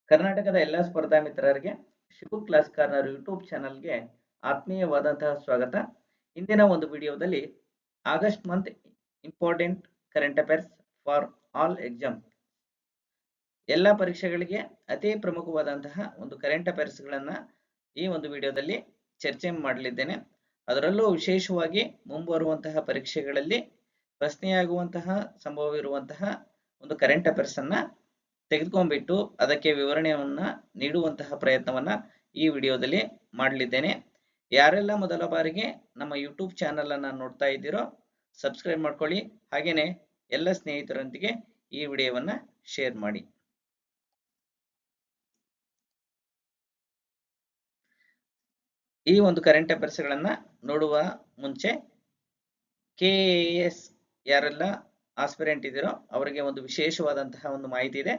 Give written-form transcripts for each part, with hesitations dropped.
ಕರ್ನಾಟಕದ ಎಲ್ಲ ಸ್ಪರ್ಧಾ ಮಿತ್ರರಿಗೆ ಶಿವು ಕ್ಲಾಸ್ ಕಾರ್ನರ್ ಯೂಟ್ಯೂಬ್ ಚಾನಲ್ಗೆ ಆತ್ಮೀಯವಾದಂತಹ ಸ್ವಾಗತ. ಇಂದಿನ ಒಂದು ವಿಡಿಯೋದಲ್ಲಿ August month important current affairs for all exam, ಎಲ್ಲ ಪರೀಕ್ಷೆಗಳಿಗೆ ಅತಿ ಪ್ರಮುಖವಾದಂತಹ ಒಂದು ಕರೆಂಟ್ ಅಫೇರ್ಸ್ಗಳನ್ನು ಈ ಒಂದು ವಿಡಿಯೋದಲ್ಲಿ ಚರ್ಚೆ ಮಾಡಲಿದ್ದೇನೆ. ಅದರಲ್ಲೂ ವಿಶೇಷವಾಗಿ ಮುಂಬರುವಂತಹ ಪರೀಕ್ಷೆಗಳಲ್ಲಿ ಪ್ರಶ್ನೆಯಾಗುವಂತಹ ಸಂಭವವಿರುವಂತಹ ಒಂದು ಕರೆಂಟ್ ಅಫೇರ್ಸ್ ಅನ್ನ ತೆಗೆದುಕೊಂಡ್ಬಿಟ್ಟು ಅದಕ್ಕೆ ವಿವರಣೆಯನ್ನ ನೀಡುವಂತಹ ಪ್ರಯತ್ನವನ್ನ ಈ ವಿಡಿಯೋದಲ್ಲಿ ಮಾಡಲಿದ್ದೇನೆ. ಯಾರೆಲ್ಲ ಮೊದಲ ಬಾರಿಗೆ ನಮ್ಮ ಯೂಟ್ಯೂಬ್ ಚಾನಲ್ ಅನ್ನ ನೋಡ್ತಾ ಇದ್ದೀರೋ ಸಬ್ಸ್ಕ್ರೈಬ್ ಮಾಡ್ಕೊಳ್ಳಿ, ಹಾಗೇನೆ ಎಲ್ಲ ಸ್ನೇಹಿತರೊಂದಿಗೆ ಈ ವಿಡಿಯೋವನ್ನ ಶೇರ್ ಮಾಡಿ. ಈ ಒಂದು ಕರೆಂಟ್ ಅಫೇರ್ಸ್ ಗಳನ್ನ ನೋಡುವ ಮುಂಚೆ KAS ಯಾರೆಲ್ಲ ಆಸ್ಪಿರೆಂಟ್ ಇದ್ದೀರೋ ಅವರಿಗೆ ಒಂದು ವಿಶೇಷವಾದಂತಹ ಒಂದು ಮಾಹಿತಿ ಇದೆ.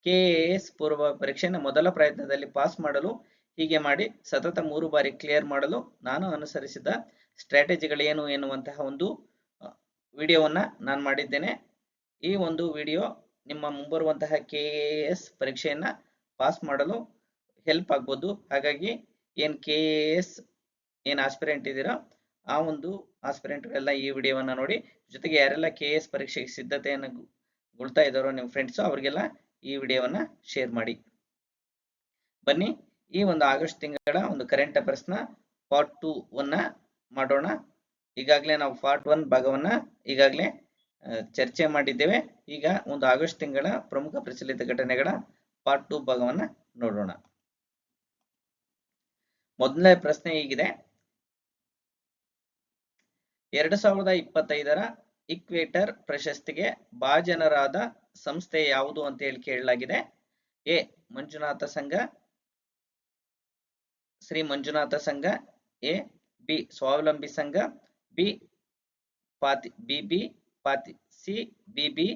KAS ಪೂರ್ವ ಪರೀಕ್ಷೆಯನ್ನು ಮೊದಲ ಪ್ರಯತ್ನದಲ್ಲಿ ಪಾಸ್ ಮಾಡಲು ಹೀಗೆ ಮಾಡಿ ಸತತ 3 ಬಾರಿ ಕ್ಲಿಯರ್ ಮಾಡಲು ನಾನು ಅನುಸರಿಸಿದ ಸ್ಟ್ರಾಟಜಿಗಳೇನು ಎನ್ನುವಂತಹ ಒಂದು ವಿಡಿಯೋವನ್ನ ನಾನು ಮಾಡಿದ್ದೇನೆ. ಈ ಒಂದು ವಿಡಿಯೋ ನಿಮ್ಮ ಮುಂಬರುವಂತಹ KAS ಪರೀಕ್ಷೆಯನ್ನ ಪಾಸ್ ಮಾಡಲು ಹೆಲ್ಪ್ ಆಗ್ಬೋದು. ಹಾಗಾಗಿ ಏನ್ KAS ಏನ್ ಆಸ್ಪಿರೆಂಟ್ ಇದ್ದೀರಾ ಆ ಒಂದು ಆಸ್ಪಿರೆಂಟ್ಗಳೆಲ್ಲ ಈ ವಿಡಿಯೋವನ್ನ ನೋಡಿ, ಜೊತೆಗೆ ಯಾರೆಲ್ಲ KAS ಪರೀಕ್ಷೆಗೆ ಸಿದ್ಧತೆಯನ್ನು ಗೊಳ್ತಾ ಇದ್ದಾರೋ ನಿಮ್ಮ ಫ್ರೆಂಡ್ಸ್ ಅವರಿಗೆಲ್ಲ ಈ ವಿಡಿಯೋವನ್ನ ಶೇರ್ ಮಾಡಿ. ಬನ್ನಿ ಈ ಒಂದು ಆಗಸ್ಟ್ ತಿಂಗಳ ಒಂದು ಕರೆಂಟ್ ಅಫೇರ್ಸ್ ನ ಪಾರ್ಟ್ 2 ಅನ್ನ ಮಾಡೋಣ. ಈಗಾಗಲೇ ನಾವು ಪಾರ್ಟ್ 1 ಭಾಗವನ್ನ ಈಗಾಗಲೇ ಚರ್ಚೆ ಮಾಡಿದ್ದೇವೆ. ಈಗ ಒಂದು ಆಗಸ್ಟ್ ತಿಂಗಳ ಪ್ರಮುಖ ಪ್ರಚಲಿತ ಘಟನೆಗಳ ಪಾರ್ಟ್ 2 ಭಾಗವನ್ನ ನೋಡೋಣ. ಮೊದಲನೇ ಪ್ರಶ್ನೆ ಹೀಗಿದೆ: 2025ರ ಇಕ್ವೇಟರ್ ಪ್ರಶಸ್ತಿಗೆ ಭಾಜನರಾದ ಸಂಸ್ಥೆ ಯಾವುದು ಅಂತ ಹೇಳಿ ಕೇಳಲಾಗಿದೆ. ಎ ಮಂಜುನಾಥ ಸಂಘ, ಶ್ರೀ ಮಂಜುನಾಥ ಸಂಘ, ಎ ಬಿ ಸ್ವಾವಲಂಬಿ ಸಂಘ, ಬಿ ಸಿ ಬಿಬಿ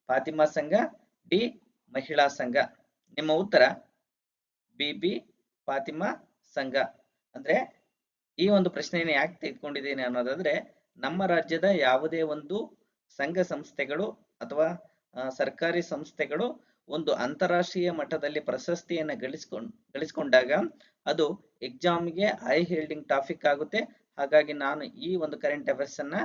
ಫಾತಿಮಾ ಸಂಘ, ಡಿ ಮಹಿಳಾ ಸಂಘ. ನಿಮ್ಮ ಉತ್ತರ ಬಿಬಿ ಫಾತಿಮಾ ಸಂಘ. ಅಂದ್ರೆ ಈ ಒಂದು ಪ್ರಶ್ನೆಯನ್ನು ಯಾಕೆ ತೆಗೆದುಕೊಂಡಿದ್ದೇನೆ ಅನ್ನೋದಾದ್ರೆ, ನಮ್ಮ ರಾಜ್ಯದ ಯಾವುದೇ ಒಂದು ಸಂಘ ಸಂಸ್ಥೆಗಳು ಅಥವಾ ಸರ್ಕಾರಿ ಸಂಸ್ಥೆಗಳು ಒಂದು ಅಂತಾರಾಷ್ಟ್ರೀಯ ಮಟ್ಟದಲ್ಲಿ ಪ್ರಶಸ್ತಿಯನ್ನು ಗಳಿಸಿಕೊಂಡಾಗ ಅದು ಎಕ್ಸಾಮ್ಗೆ ಐ ಹೋಲ್ಡಿಂಗ್ ಟಾಪಿಕ್ ಆಗುತ್ತೆ. ಹಾಗಾಗಿ ನಾನು ಈ ಒಂದು ಕರೆಂಟ್ ಅಫೇರ್ಸ್ ಅನ್ನ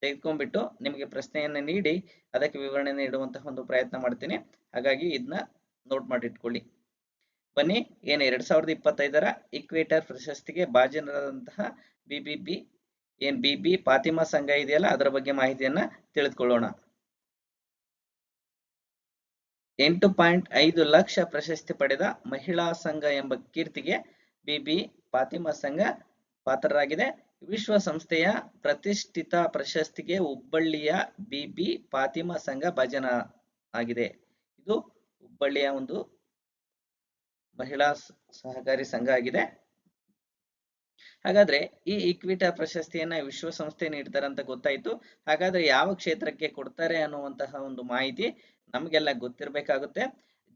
ತೆಗೆದುಕೊಂಡ್ಬಿಟ್ಟು ನಿಮಗೆ ಪ್ರಶ್ನೆಯನ್ನು ನೀಡಿ ಅದಕ್ಕೆ ವಿವರಣೆ ನೀಡುವಂತಹ ಒಂದು ಪ್ರಯತ್ನ ಮಾಡ್ತೀನಿ. ಹಾಗಾಗಿ ಇದನ್ನ ನೋಟ್ ಮಾಡಿಟ್ಕೊಳ್ಳಿ. ಬನ್ನಿ, ಏನು 2025ರ ಇಕ್ವೇಟರ್ ಪ್ರಶಸ್ತಿಗೆ ಭಾಜನರಾದಂತಹ ಬಿಬಿ ಫಾತಿಮಾ ಸಂಘ ಇದೆಯಲ್ಲ ಅದರ ಬಗ್ಗೆ ಮಾಹಿತಿಯನ್ನ ತಿಳಿದುಕೊಳ್ಳೋಣ. 8.5 ಲಕ್ಷ ಪ್ರಶಸ್ತಿ ಪಡೆದ ಮಹಿಳಾ ಸಂಘ ಎಂಬ ಕೀರ್ತಿಗೆ ಬಿಬಿ ಫಾತಿಮಾ ಸಂಘ ಪಾತ್ರರಾಗಿದೆ. ವಿಶ್ವಸಂಸ್ಥೆಯ ಪ್ರತಿಷ್ಠಿತ ಪ್ರಶಸ್ತಿಗೆ ಹುಬ್ಬಳ್ಳಿಯ ಬಿಬಿ ಫಾತಿಮಾ ಸಂಘ ಭಾಜನ ಆಗಿದೆ. ಇದು ಹುಬ್ಬಳ್ಳಿಯ ಒಂದು ಮಹಿಳಾ ಸಹಕಾರಿ ಸಂಘ ಆಗಿದೆ. ಹಾಗಾದ್ರೆ ಈ ಇಕ್ವಿಟರ್ ಪ್ರಶಸ್ತಿಯನ್ನ ವಿಶ್ವಸಂಸ್ಥೆ ನೀಡ್ತಾರೆ ಅಂತ ಗೊತ್ತಾಯ್ತು. ಹಾಗಾದ್ರೆ ಯಾವ ಕ್ಷೇತ್ರಕ್ಕೆ ಕೊಡ್ತಾರೆ ಅನ್ನುವಂತಹ ಒಂದು ಮಾಹಿತಿ ನಮಗೆಲ್ಲ ಗೊತ್ತಿರಬೇಕಾಗುತ್ತೆ.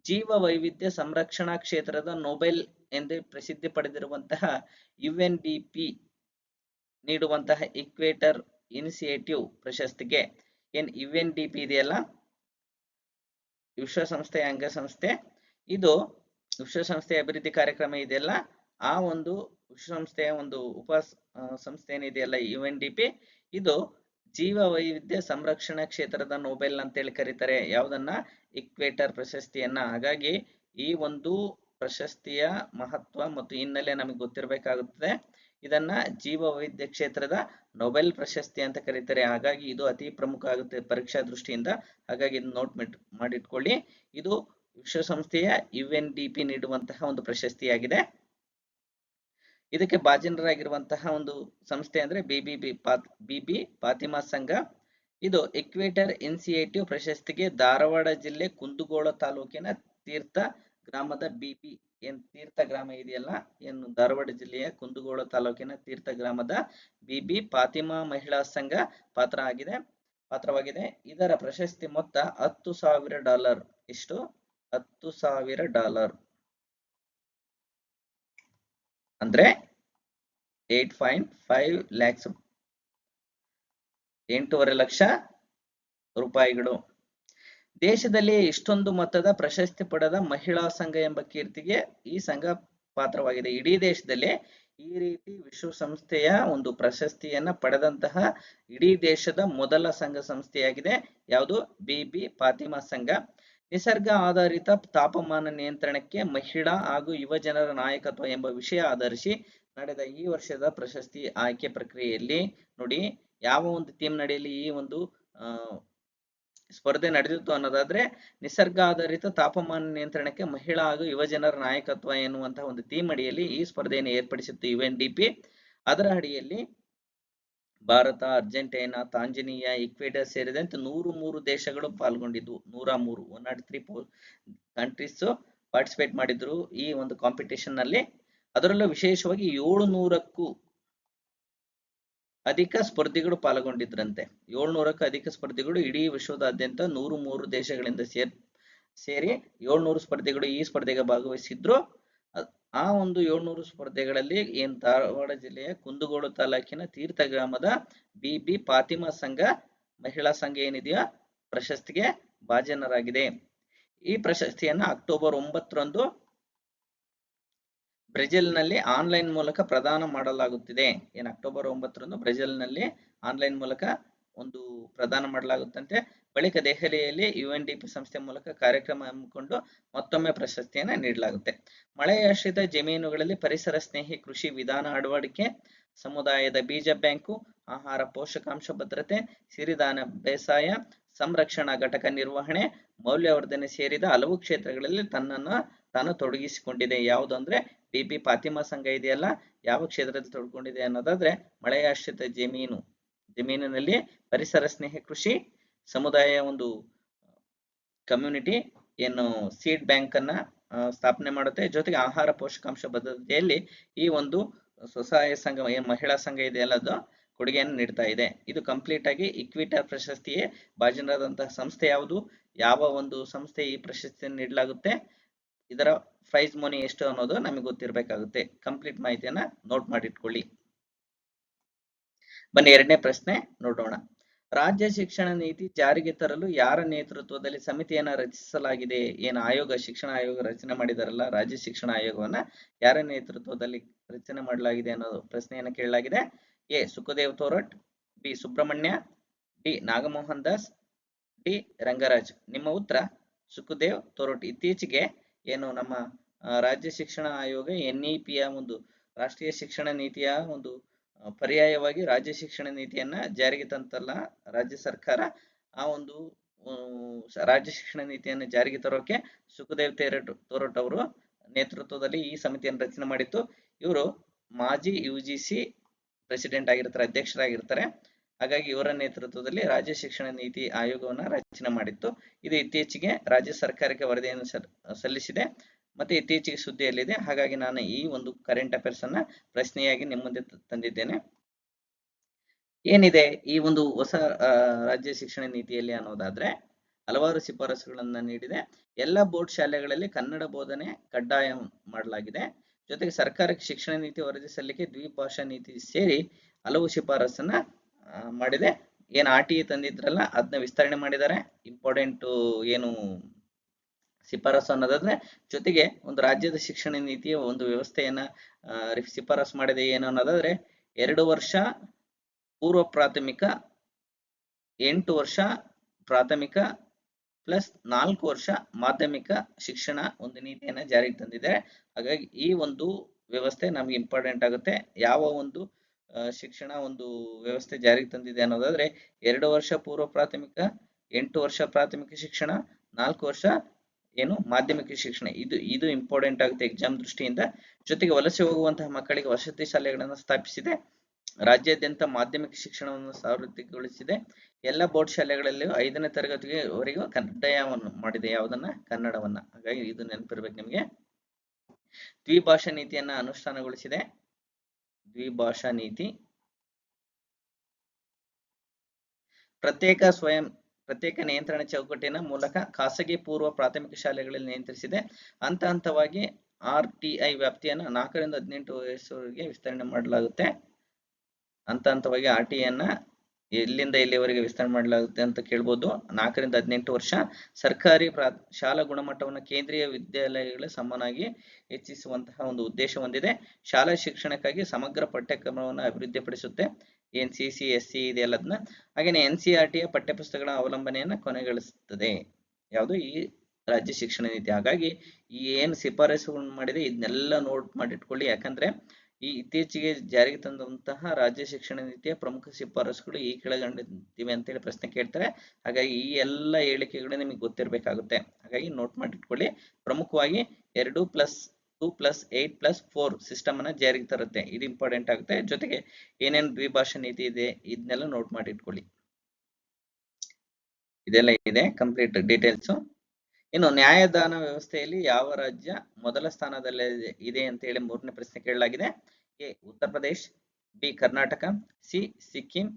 ಜೀವ ವೈವಿಧ್ಯ ಸಂರಕ್ಷಣಾ ಕ್ಷೇತ್ರದ ನೊಬೆಲ್ ಎಂದು ಪ್ರಸಿದ್ಧಿ ಪಡೆದಿರುವಂತಹ UNDP ನೀಡುವಂತಹ ಇಕ್ವೇಟರ್ ಇನಿಷಿಯೇಟಿವ್ ಪ್ರಶಸ್ತಿಗೆ ಏನ್ UNDP ಇದೆಯಲ್ಲ, ವಿಶ್ವಸಂಸ್ಥೆಯ ಅಂಗಸಂಸ್ಥೆ, ಇದು ವಿಶ್ವಸಂಸ್ಥೆಯ ಅಭಿವೃದ್ಧಿ ಕಾರ್ಯಕ್ರಮ ಇದೆಯಲ್ಲ, ಆ ಒಂದು ವಿಶ್ವಸಂಸ್ಥೆಯ ಒಂದು ಉಪ ಸಂಸ್ಥೆ ಏನಿದೆಯಲ್ಲ UNDP, ಇದು ಜೀವ ವೈವಿಧ್ಯ ಸಂರಕ್ಷಣಾ ಕ್ಷೇತ್ರದ ನೊಬೆಲ್ ಅಂತೇಳಿ ಕರೀತಾರೆ. ಯಾವುದನ್ನ? ಇಕ್ವೇಟರ್ ಪ್ರಶಸ್ತಿಯನ್ನ. ಹಾಗಾಗಿ ಈ ಒಂದು ಪ್ರಶಸ್ತಿಯ ಮಹತ್ವ ಮತ್ತು ಹಿನ್ನೆಲೆ ನಮಗೆ ಗೊತ್ತಿರಬೇಕಾಗುತ್ತದೆ. ಇದನ್ನ ಜೀವ ವೈವಿಧ್ಯ ಕ್ಷೇತ್ರದ ನೊಬೆಲ್ ಪ್ರಶಸ್ತಿ ಅಂತ ಕರೀತಾರೆ. ಹಾಗಾಗಿ ಇದು ಅತಿ ಪ್ರಮುಖ ಆಗುತ್ತೆ ಪರೀಕ್ಷಾ ದೃಷ್ಟಿಯಿಂದ. ಹಾಗಾಗಿ ಇದನ್ನ ನೋಟ್ ಮಾಡಿಟ್ಕೊಳ್ಳಿ. ಇದು ವಿಶ್ವಸಂಸ್ಥೆಯ UNDP ನೀಡುವಂತಹ ಒಂದು ಪ್ರಶಸ್ತಿಯಾಗಿದೆ. ಇದಕ್ಕೆ ಭಾಜನರಾಗಿರುವಂತಹ ಒಂದು ಸಂಸ್ಥೆ ಅಂದ್ರೆ ಬಿಬಿ ಫಾತಿಮಾ ಸಂಘ. ಇದು ಇಕ್ವೇಟರ್ ಇನಿಷಿಯೇಟಿವ್ ಪ್ರಶಸ್ತಿಗೆ ಧಾರವಾಡ ಜಿಲ್ಲೆ ಕುಂದಗೋಳ ತಾಲೂಕಿನ ತೀರ್ಥ ಗ್ರಾಮದ ತೀರ್ಥ ಗ್ರಾಮ ಇದೆಯಲ್ಲ, ಏನು ಧಾರವಾಡ ಜಿಲ್ಲೆಯ ಕುಂದಗೋಳ ತಾಲೂಕಿನ ತೀರ್ಥ ಗ್ರಾಮದ ಬಿಬಿ ಫಾತಿಮಾ ಮಹಿಳಾ ಸಂಘ ಪಾತ್ರವಾಗಿದೆ. ಇದರ ಪ್ರಶಸ್ತಿ ಮೊತ್ತ $10,000. ಎಷ್ಟು? $10,000 ಅಂದ್ರೆ 8.5 lakhs, 8.5 ಲಕ್ಷ ರೂಪಾಯಿಗಳು. ದೇಶದಲ್ಲಿ ಇಷ್ಟೊಂದು ಮೊತ್ತದ ಪ್ರಶಸ್ತಿ ಪಡೆದ ಮಹಿಳಾ ಸಂಘ ಎಂಬ ಕೀರ್ತಿಗೆ ಈ ಸಂಘ ಪಾತ್ರವಾಗಿದೆ. ಇಡೀ ದೇಶದಲ್ಲಿ ಈ ರೀತಿ ವಿಶ್ವಸಂಸ್ಥೆಯ ಒಂದು ಪ್ರಶಸ್ತಿಯನ್ನ ಪಡೆದಂತಹ ಇಡೀ ದೇಶದ ಮೊದಲ ಸಂಘ ಸಂಸ್ಥೆಯಾಗಿದೆ ಯಾವುದು? ಬಿಬಿ ಫಾತಿಮಾ ಸಂಘ. ನಿಸರ್ಗ ಆಧಾರಿತ ತಾಪಮಾನ ನಿಯಂತ್ರಣಕ್ಕೆ ಮಹಿಳಾ ಹಾಗೂ ಯುವ ಜನರ ನಾಯಕತ್ವ ಎಂಬ ವಿಷಯ ಆಧರಿಸಿ ನಡೆದ ಈ ವರ್ಷದ ಪ್ರಶಸ್ತಿ ಆಯ್ಕೆ ಪ್ರಕ್ರಿಯೆಯಲ್ಲಿ ನೋಡಿ ಯಾವ ಒಂದು ಥೀಮ್ ನಡೆಯಲಿ ಈ ಒಂದು ಸ್ಪರ್ಧೆ ನಡೆದಿತ್ತು ಅನ್ನೋದಾದ್ರೆ ನಿಸರ್ಗ ಆಧಾರಿತ ತಾಪಮಾನ ನಿಯಂತ್ರಣಕ್ಕೆ ಮಹಿಳಾ ಹಾಗೂ ಯುವ ಜನರ ನಾಯಕತ್ವ ಎನ್ನುವಂತಹ ಒಂದು ಥೀಮ್ ಅಡಿಯಲ್ಲಿ ಈ ಸ್ಪರ್ಧೆಯನ್ನು ಏರ್ಪಡಿಸಿತ್ತು UNDP. ಅದರ ಅಡಿಯಲ್ಲಿ ಭಾರತ, ಅರ್ಜೆಂಟೈನಾ, ತಾಂಜಾನಿಯಾ, ಈಕ್ವೆಡರ್ ಸೇರಿದಂತೆ 103 ದೇಶಗಳು ಪಾಲ್ಗೊಂಡಿದ್ವು. 103 ಕಂಟ್ರೀಸ್ ಪಾರ್ಟಿಸಿಪೇಟ್ ಮಾಡಿದ್ರು ಈ ಒಂದು ಕಾಂಪಿಟೇಷನ್ ನಲ್ಲಿ. ಅದರಲ್ಲೂ ವಿಶೇಷವಾಗಿ 700ಕ್ಕೂ ಅಧಿಕ ಸ್ಪರ್ಧಿಗಳು ಪಾಲ್ಗೊಂಡಿದ್ರಂತೆ. 700ಕ್ಕೂ ಅಧಿಕ ಸ್ಪರ್ಧಿಗಳು ಇಡೀ ವಿಶ್ವದಾದ್ಯಂತ 103 ದೇಶಗಳಿಂದ ಸೇರಿ 700 ಸ್ಪರ್ಧಿಗಳು ಈ ಸ್ಪರ್ಧೆಗೆ ಭಾಗವಹಿಸಿದ್ರು. ಆ ಒಂದು 700 ಸ್ಪರ್ಧೆಗಳಲ್ಲಿ ಧಾರವಾಡ ಜಿಲ್ಲೆಯ ಕುಂದಗೋಳ ತಾಲೂಕಿನ ತೀರ್ಥ ಗ್ರಾಮದ ಬಿಬಿ ಫಾತಿಮಾ ಸಂಘ ಮಹಿಳಾ ಸಂಘ ಏನಿದೆಯೋ ಪ್ರಶಸ್ತಿಗೆ ಭಾಜನರಾಗಿದೆ. ಈ ಪ್ರಶಸ್ತಿಯನ್ನ ಅಕ್ಟೋಬರ್ 9ರಂದು ಬ್ರೆಜಿಲ್ನಲ್ಲಿ ಆನ್ಲೈನ್ ಮೂಲಕ ಪ್ರದಾನ ಮಾಡಲಾಗುತ್ತಿದೆ. ಅಕ್ಟೋಬರ್ 9ರಂದು ಬ್ರೆಜಿಲ್ನಲ್ಲಿ ಆನ್ಲೈನ್ ಮೂಲಕ ಒಂದು ಪ್ರದಾನ ಮಾಡಲಾಗುತ್ತಂತೆ. ಬಳಿಕ ದೆಹಲಿಯಲ್ಲಿ UNDP ಸಂಸ್ಥೆ ಮೂಲಕ ಕಾರ್ಯಕ್ರಮ ಹಮ್ಮಿಕೊಂಡು ಮತ್ತೊಮ್ಮೆ ಪ್ರಶಸ್ತಿಯನ್ನು ನೀಡಲಾಗುತ್ತೆ. ಮಳೆಯಾಶ್ರಿತ ಜಮೀನುಗಳಲ್ಲಿ ಪರಿಸರ ಸ್ನೇಹಿ ಕೃಷಿ ವಿಧಾನ ಅಳವಡಿಕೆ, ಸಮುದಾಯದ ಬೀಜ ಬ್ಯಾಂಕು, ಆಹಾರ ಪೋಷಕಾಂಶ ಭದ್ರತೆ, ಸಿರಿಧಾನ್ಯ ಬೇಸಾಯ, ಸಂರಕ್ಷಣಾ ಘಟಕ ನಿರ್ವಹಣೆ, ಮೌಲ್ಯವರ್ಧನೆ ಸೇರಿದ ಹಲವು ಕ್ಷೇತ್ರಗಳಲ್ಲಿ ತನ್ನನ್ನು ತಾನು ತೊಡಗಿಸಿಕೊಂಡಿದೆ. ಯಾವುದು ಅಂದ್ರೆ ಬಿಬಿ ಫಾತಿಮಾ ಸಂಘ ಇದೆಯಲ್ಲ ಯಾವ ಕ್ಷೇತ್ರದಲ್ಲಿ ತೊಡ್ಕೊಂಡಿದೆ ಅನ್ನೋದಾದ್ರೆ ಮಳೆಯಾಶ್ರಿತ ಜಮೀನಿನಲ್ಲಿ ಪರಿಸರ ಸ್ನೇಹಿ ಕೃಷಿ, ಸಮುದಾಯ ಒಂದು ಕಮ್ಯುನಿಟಿ ಏನು ಸೀಡ್ ಬ್ಯಾಂಕ್ ಅನ್ನ ಸ್ಥಾಪನೆ ಮಾಡುತ್ತೆ. ಜೊತೆಗೆ ಆಹಾರ ಪೋಷಕಾಂಶ ಭದ್ರತೆಯಲ್ಲಿ ಈ ಒಂದು ಸ್ವಸಹಾಯ ಸಂಘ ಮಹಿಳಾ ಸಂಘ ಇದೆಯಲ್ಲ ಅದು ಕೊಡುಗೆಯನ್ನು ನೀಡ್ತಾ ಇದೆ. ಇದು ಕಂಪ್ಲೀಟ್ ಆಗಿ ಇಕ್ವಿಟರ್ ಪ್ರಶಸ್ತಿಯೇ ಭಾಜನರಾದಂತಹ ಸಂಸ್ಥೆ ಯಾವುದು? ಯಾವ ಒಂದು ಸಂಸ್ಥೆ ಈ ಪ್ರಶಸ್ತಿಯನ್ನು ನೀಡಲಾಗುತ್ತೆ? ಇದರ ಪ್ರೈಸ್ ಮನಿ ಎಷ್ಟು ಅನ್ನೋದು ನಮಗೆ ಗೊತ್ತಿರಬೇಕಾಗುತ್ತೆ. ಕಂಪ್ಲೀಟ್ ಮಾಹಿತಿಯನ್ನ ನೋಟ್ ಮಾಡಿಟ್ಕೊಳ್ಳಿ. ಬನ್ನಿ ಎರಡನೇ ಪ್ರಶ್ನೆ ನೋಡೋಣ. ರಾಜ್ಯ ಶಿಕ್ಷಣ ನೀತಿ ಜಾರಿಗೆ ತರಲು ಯಾರ ನೇತೃತ್ವದಲ್ಲಿ ಸಮಿತಿಯನ್ನ ರಚಿಸಲಾಗಿದೆ? ಆಯೋಗ ಶಿಕ್ಷಣ ಆಯೋಗ ರಚನೆ ಮಾಡಿದಾರಲ್ಲ ರಾಜ್ಯ ಶಿಕ್ಷಣ ಆಯೋಗವನ್ನ ಯಾರ ನೇತೃತ್ವದಲ್ಲಿ ರಚನೆ ಮಾಡಲಾಗಿದೆ ಅನ್ನೋ ಪ್ರಶ್ನೆಯನ್ನ ಕೇಳಲಾಗಿದೆ. A Sukhdev Thorat, B Subrahmanya, D Nagamohan Das, D Rangaraj. ನಿಮ್ಮ ಉತ್ತರ ಸುಖದೇವ್ ತೋರಟ್. ಇತ್ತೀಚೆಗೆ ನಮ್ಮ ರಾಜ್ಯ ಶಿಕ್ಷಣ ಆಯೋಗ NEPಯ ಒಂದು ರಾಷ್ಟ್ರೀಯ ಶಿಕ್ಷಣ ನೀತಿಯ ಒಂದು ಪರ್ಯಾಯವಾಗಿ ರಾಜ್ಯ ಶಿಕ್ಷಣ ನೀತಿಯನ್ನ ಜಾರಿಗೆ ತಂತಲ್ಲ ರಾಜ್ಯ ಸರ್ಕಾರ. ಆ ಒಂದು ರಾಜ್ಯ ಶಿಕ್ಷಣ ನೀತಿಯನ್ನು ಜಾರಿಗೆ ತರೋಕೆ ಸುಖದೇವ್ ತೋರಟ್ ಅವರು ನೇತೃತ್ವದಲ್ಲಿ ಈ ಸಮಿತಿಯನ್ನು ರಚನೆ ಮಾಡಿತ್ತು. ಇವರು ಮಾಜಿ UGC ಪ್ರೆಸಿಡೆಂಟ್ ಆಗಿರ್ತಾರೆ, ಅಧ್ಯಕ್ಷರಾಗಿರ್ತಾರೆ. ಹಾಗಾಗಿ ಇವರ ನೇತೃತ್ವದಲ್ಲಿ ರಾಜ್ಯ ಶಿಕ್ಷಣ ನೀತಿ ಆಯೋಗವನ್ನ ರಚನೆ ಮಾಡಿತ್ತು. ಇದು ಇತ್ತೀಚೆಗೆ ರಾಜ್ಯ ಸರ್ಕಾರಕ್ಕೆ ವರದಿಯನ್ನು ಸಲ್ಲಿಸಿದೆ ಮತ್ತೆ ಇತ್ತೀಚೆಗೆ ಸುದ್ದಿಯಲ್ಲಿದೆ. ಹಾಗಾಗಿ ನಾನು ಈ ಒಂದು ಕರೆಂಟ್ ಅಫೇರ್ಸ್ ಅನ್ನ ಪ್ರಶ್ನೆಯಾಗಿ ನಿಮ್ಮ ಮುಂದೆ ತಂದಿದ್ದೇನೆ. ಏನಿದೆ ಈ ಒಂದು ಹೊಸ ರಾಜ್ಯ ಶಿಕ್ಷಣ ನೀತಿಯಲ್ಲಿ ಅನ್ನೋದಾದ್ರೆ ಹಲವಾರು ಶಿಫಾರಸುಗಳನ್ನ ನೀಡಿದೆ. ಎಲ್ಲ ಬೋರ್ಡ್ ಶಾಲೆಗಳಲ್ಲಿ ಕನ್ನಡ ಬೋಧನೆ ಕಡ್ಡಾಯ ಮಾಡಲಾಗಿದೆ. ಜೊತೆಗೆ ಸರ್ಕಾರಕ್ಕೆ ಶಿಕ್ಷಣ ನೀತಿ ವರದಿ ಸಲ್ಲಿಕೆ, ದ್ವಿಭಾಷಾ ನೀತಿ ಸೇರಿ ಹಲವು ಶಿಫಾರಸನ್ನ ಮಾಡಿದೆ. RTE ತಂದಿದ್ರಲ್ಲ ಅದನ್ನ ವಿಸ್ತರಣೆ ಮಾಡಿದ್ದಾರೆ. ಇಂಪಾರ್ಟೆಂಟ್ ಶಿಫಾರಸು ಅನ್ನೋದಾದ್ರೆ ಜೊತೆಗೆ ಒಂದು ರಾಜ್ಯದ ಶಿಕ್ಷಣ ನೀತಿಯ ಒಂದು ವ್ಯವಸ್ಥೆಯನ್ನ ಶಿಫಾರಸು ಮಾಡಿದೆ ಅನ್ನೋದಾದ್ರೆ 2 ವರ್ಷ ಪೂರ್ವ ಪ್ರಾಥಮಿಕ, 8 ವರ್ಷ ಪ್ರಾಥಮಿಕ ಪ್ಲಸ್ 4 ವರ್ಷ ಮಾಧ್ಯಮಿಕ ಶಿಕ್ಷಣ ಒಂದು ನೀತಿಯನ್ನ ಜಾರಿಗೆ ತಂದಿದೆ. ಹಾಗಾಗಿ ಈ ಒಂದು ವ್ಯವಸ್ಥೆ ನಮ್ಗೆ ಇಂಪಾರ್ಟೆಂಟ್ ಆಗುತ್ತೆ. ಯಾವ ಒಂದು ಶಿಕ್ಷಣ ಒಂದು ವ್ಯವಸ್ಥೆ ಜಾರಿಗೆ ತಂದಿದೆ ಅನ್ನೋದಾದ್ರೆ 2 ವರ್ಷ ಪೂರ್ವ ಪ್ರಾಥಮಿಕ, 8 ವರ್ಷ ಪ್ರಾಥಮಿಕ ಶಿಕ್ಷಣ, 4 ವರ್ಷ ಮಾಧ್ಯಮಿಕ ಶಿಕ್ಷಣ. ಇದು ಇಂಪಾರ್ಟೆಂಟ್ ಆಗುತ್ತೆ ಎಕ್ಸಾಮ್ ದೃಷ್ಟಿಯಿಂದ. ಜೊತೆಗೆ ವಲಸೆ ಹೋಗುವಂತಹ ಮಕ್ಕಳಿಗೆ ವಸತಿ ಶಾಲೆಗಳನ್ನು ಸ್ಥಾಪಿಸಿದೆ. ರಾಜ್ಯಾದ್ಯಂತ ಮಾಧ್ಯಮಿಕ ಶಿಕ್ಷಣವನ್ನು ಸಾರ್ವತ್ರಿಕಗೊಳಿಸಿದೆ. ಎಲ್ಲ ಬೋರ್ಡ್ ಶಾಲೆಗಳಲ್ಲಿ 5ನೇ ತರಗತಿವರೆಗೂ ಕಡ್ಡಾಯವನ್ನು ಮಾಡಿದೆ. ಯಾವುದನ್ನ? ಕನ್ನಡವನ್ನ. ಹಾಗಾಗಿ ಇದು ನೆನಪಿರ್ಬೇಕು ನಿಮಗೆ. ದ್ವಿಭಾಷಾ ನೀತಿಯನ್ನ ಅನುಷ್ಠಾನಗೊಳಿಸಿದೆ. ದ್ವಿಭಾಷಾ ನೀತಿ. ಪ್ರತ್ಯೇಕ ನಿಯಂತ್ರಣ ಚೌಕಟ್ಟಿನ ಮೂಲಕ ಖಾಸಗಿ ಪೂರ್ವ ಪ್ರಾಥಮಿಕ ಶಾಲೆಗಳಲ್ಲಿ ನಿಯಂತ್ರಿಸಿದೆ. ಹಂತ ಹಂತವಾಗಿ RTI ವ್ಯಾಪ್ತಿಯನ್ನು 4 ರಿಂದ 18 ವಯಸ್ಸುವರೆಗೆ ವಿಸ್ತರಣೆ ಮಾಡಲಾಗುತ್ತೆ. ಹಂತ ಹಂತವಾಗಿ RTI ಎಲ್ಲಿಂದ ಎಲ್ಲಿವರೆಗೆ ವಿಸ್ತರಣೆ ಮಾಡಲಾಗುತ್ತೆ ಅಂತ ಕೇಳ್ಬೋದು. 4 ರಿಂದ 18 ವರ್ಷ. ಸರ್ಕಾರಿ ಶಾಲಾ ಗುಣಮಟ್ಟವನ್ನು ಕೇಂದ್ರೀಯ ವಿದ್ಯಾಲಯಗಳ ಸಮನಾಗಿ ಹೆಚ್ಚಿಸುವಂತಹ ಒಂದು ಉದ್ದೇಶ ಹೊಂದಿದೆ. ಶಾಲಾ ಶಿಕ್ಷಣಕ್ಕಾಗಿ ಸಮಗ್ರ ಪಠ್ಯಕ್ರಮವನ್ನು ಅಭಿವೃದ್ಧಿಪಡಿಸುತ್ತೆ. ಏನ್ CCSE ಇದೆಲ್ಲದನ್ನ. ಹಾಗೆಯೇ NCERTಯ ಪಠ್ಯಪುಸ್ತಕಗಳ ಅವಲಂಬನೆಯನ್ನು ಕೊನೆಗೊಳಿಸುತ್ತದೆ. ಯಾವುದು ಈ ರಾಜ್ಯ ಶಿಕ್ಷಣ ನೀತಿ. ಹಾಗಾಗಿ ಈ ಏನು ಶಿಫಾರಸುಗಳನ್ನು ಮಾಡಿದೆ ಇದನ್ನೆಲ್ಲ ನೋಟ್ ಮಾಡಿಟ್ಕೊಳ್ಳಿ. ಯಾಕಂದ್ರೆ ಈ ಇತ್ತೀಚೆಗೆ ಜಾರಿಗೆ ತಂದಂತಹ ರಾಜ್ಯ ಶಿಕ್ಷಣ ನೀತಿಯ ಪ್ರಮುಖ ಶಿಫಾರಸುಗಳು ಈ ಕೆಳಗಂಡಿವೆ ಅಂತೇಳಿ ಪ್ರಶ್ನೆ ಕೇಳ್ತಾರೆ. ಹಾಗಾಗಿ ಈ ಎಲ್ಲ ಹೇಳಿಕೆಗಳು ನಿಮಗೆ ಗೊತ್ತಿರಬೇಕಾಗುತ್ತೆ. ಹಾಗಾಗಿ ನೋಟ್ ಮಾಡಿಟ್ಕೊಳ್ಳಿ. ಪ್ರಮುಖವಾಗಿ 2+2+8+4 ಸಿಸ್ಟಮ್ ಅನ್ನ ಜಾರಿಗೆ ತರುತ್ತೆ. ಇದು ಇಂಪಾರ್ಟೆಂಟ್ ಆಗುತ್ತೆ. ಜೊತೆಗೆ ಏನೇನು ದ್ವಿಭಾಷಾ ನೀತಿ ಇದೆ ಇದನ್ನೆಲ್ಲ ನೋಟ್ ಮಾಡಿಟ್ಕೊಳ್ಳಿ. ಇದೆಲ್ಲ ಇದೆ ಕಂಪ್ಲೀಟ್ ಡೀಟೇಲ್ಸ್. ಇನ್ನು ನ್ಯಾಯದಾನ ವ್ಯವಸ್ಥೆಯಲ್ಲಿ ಯಾವ ರಾಜ್ಯ ಮೊದಲ ಸ್ಥಾನದಲ್ಲಿ ಇದೆ ಅಂತ ಹೇಳಿ 3ನೇ ಪ್ರಶ್ನೆ ಕೇಳಲಾಗಿದೆ. A Uttar Pradesh, B Karnataka, C Sikkim,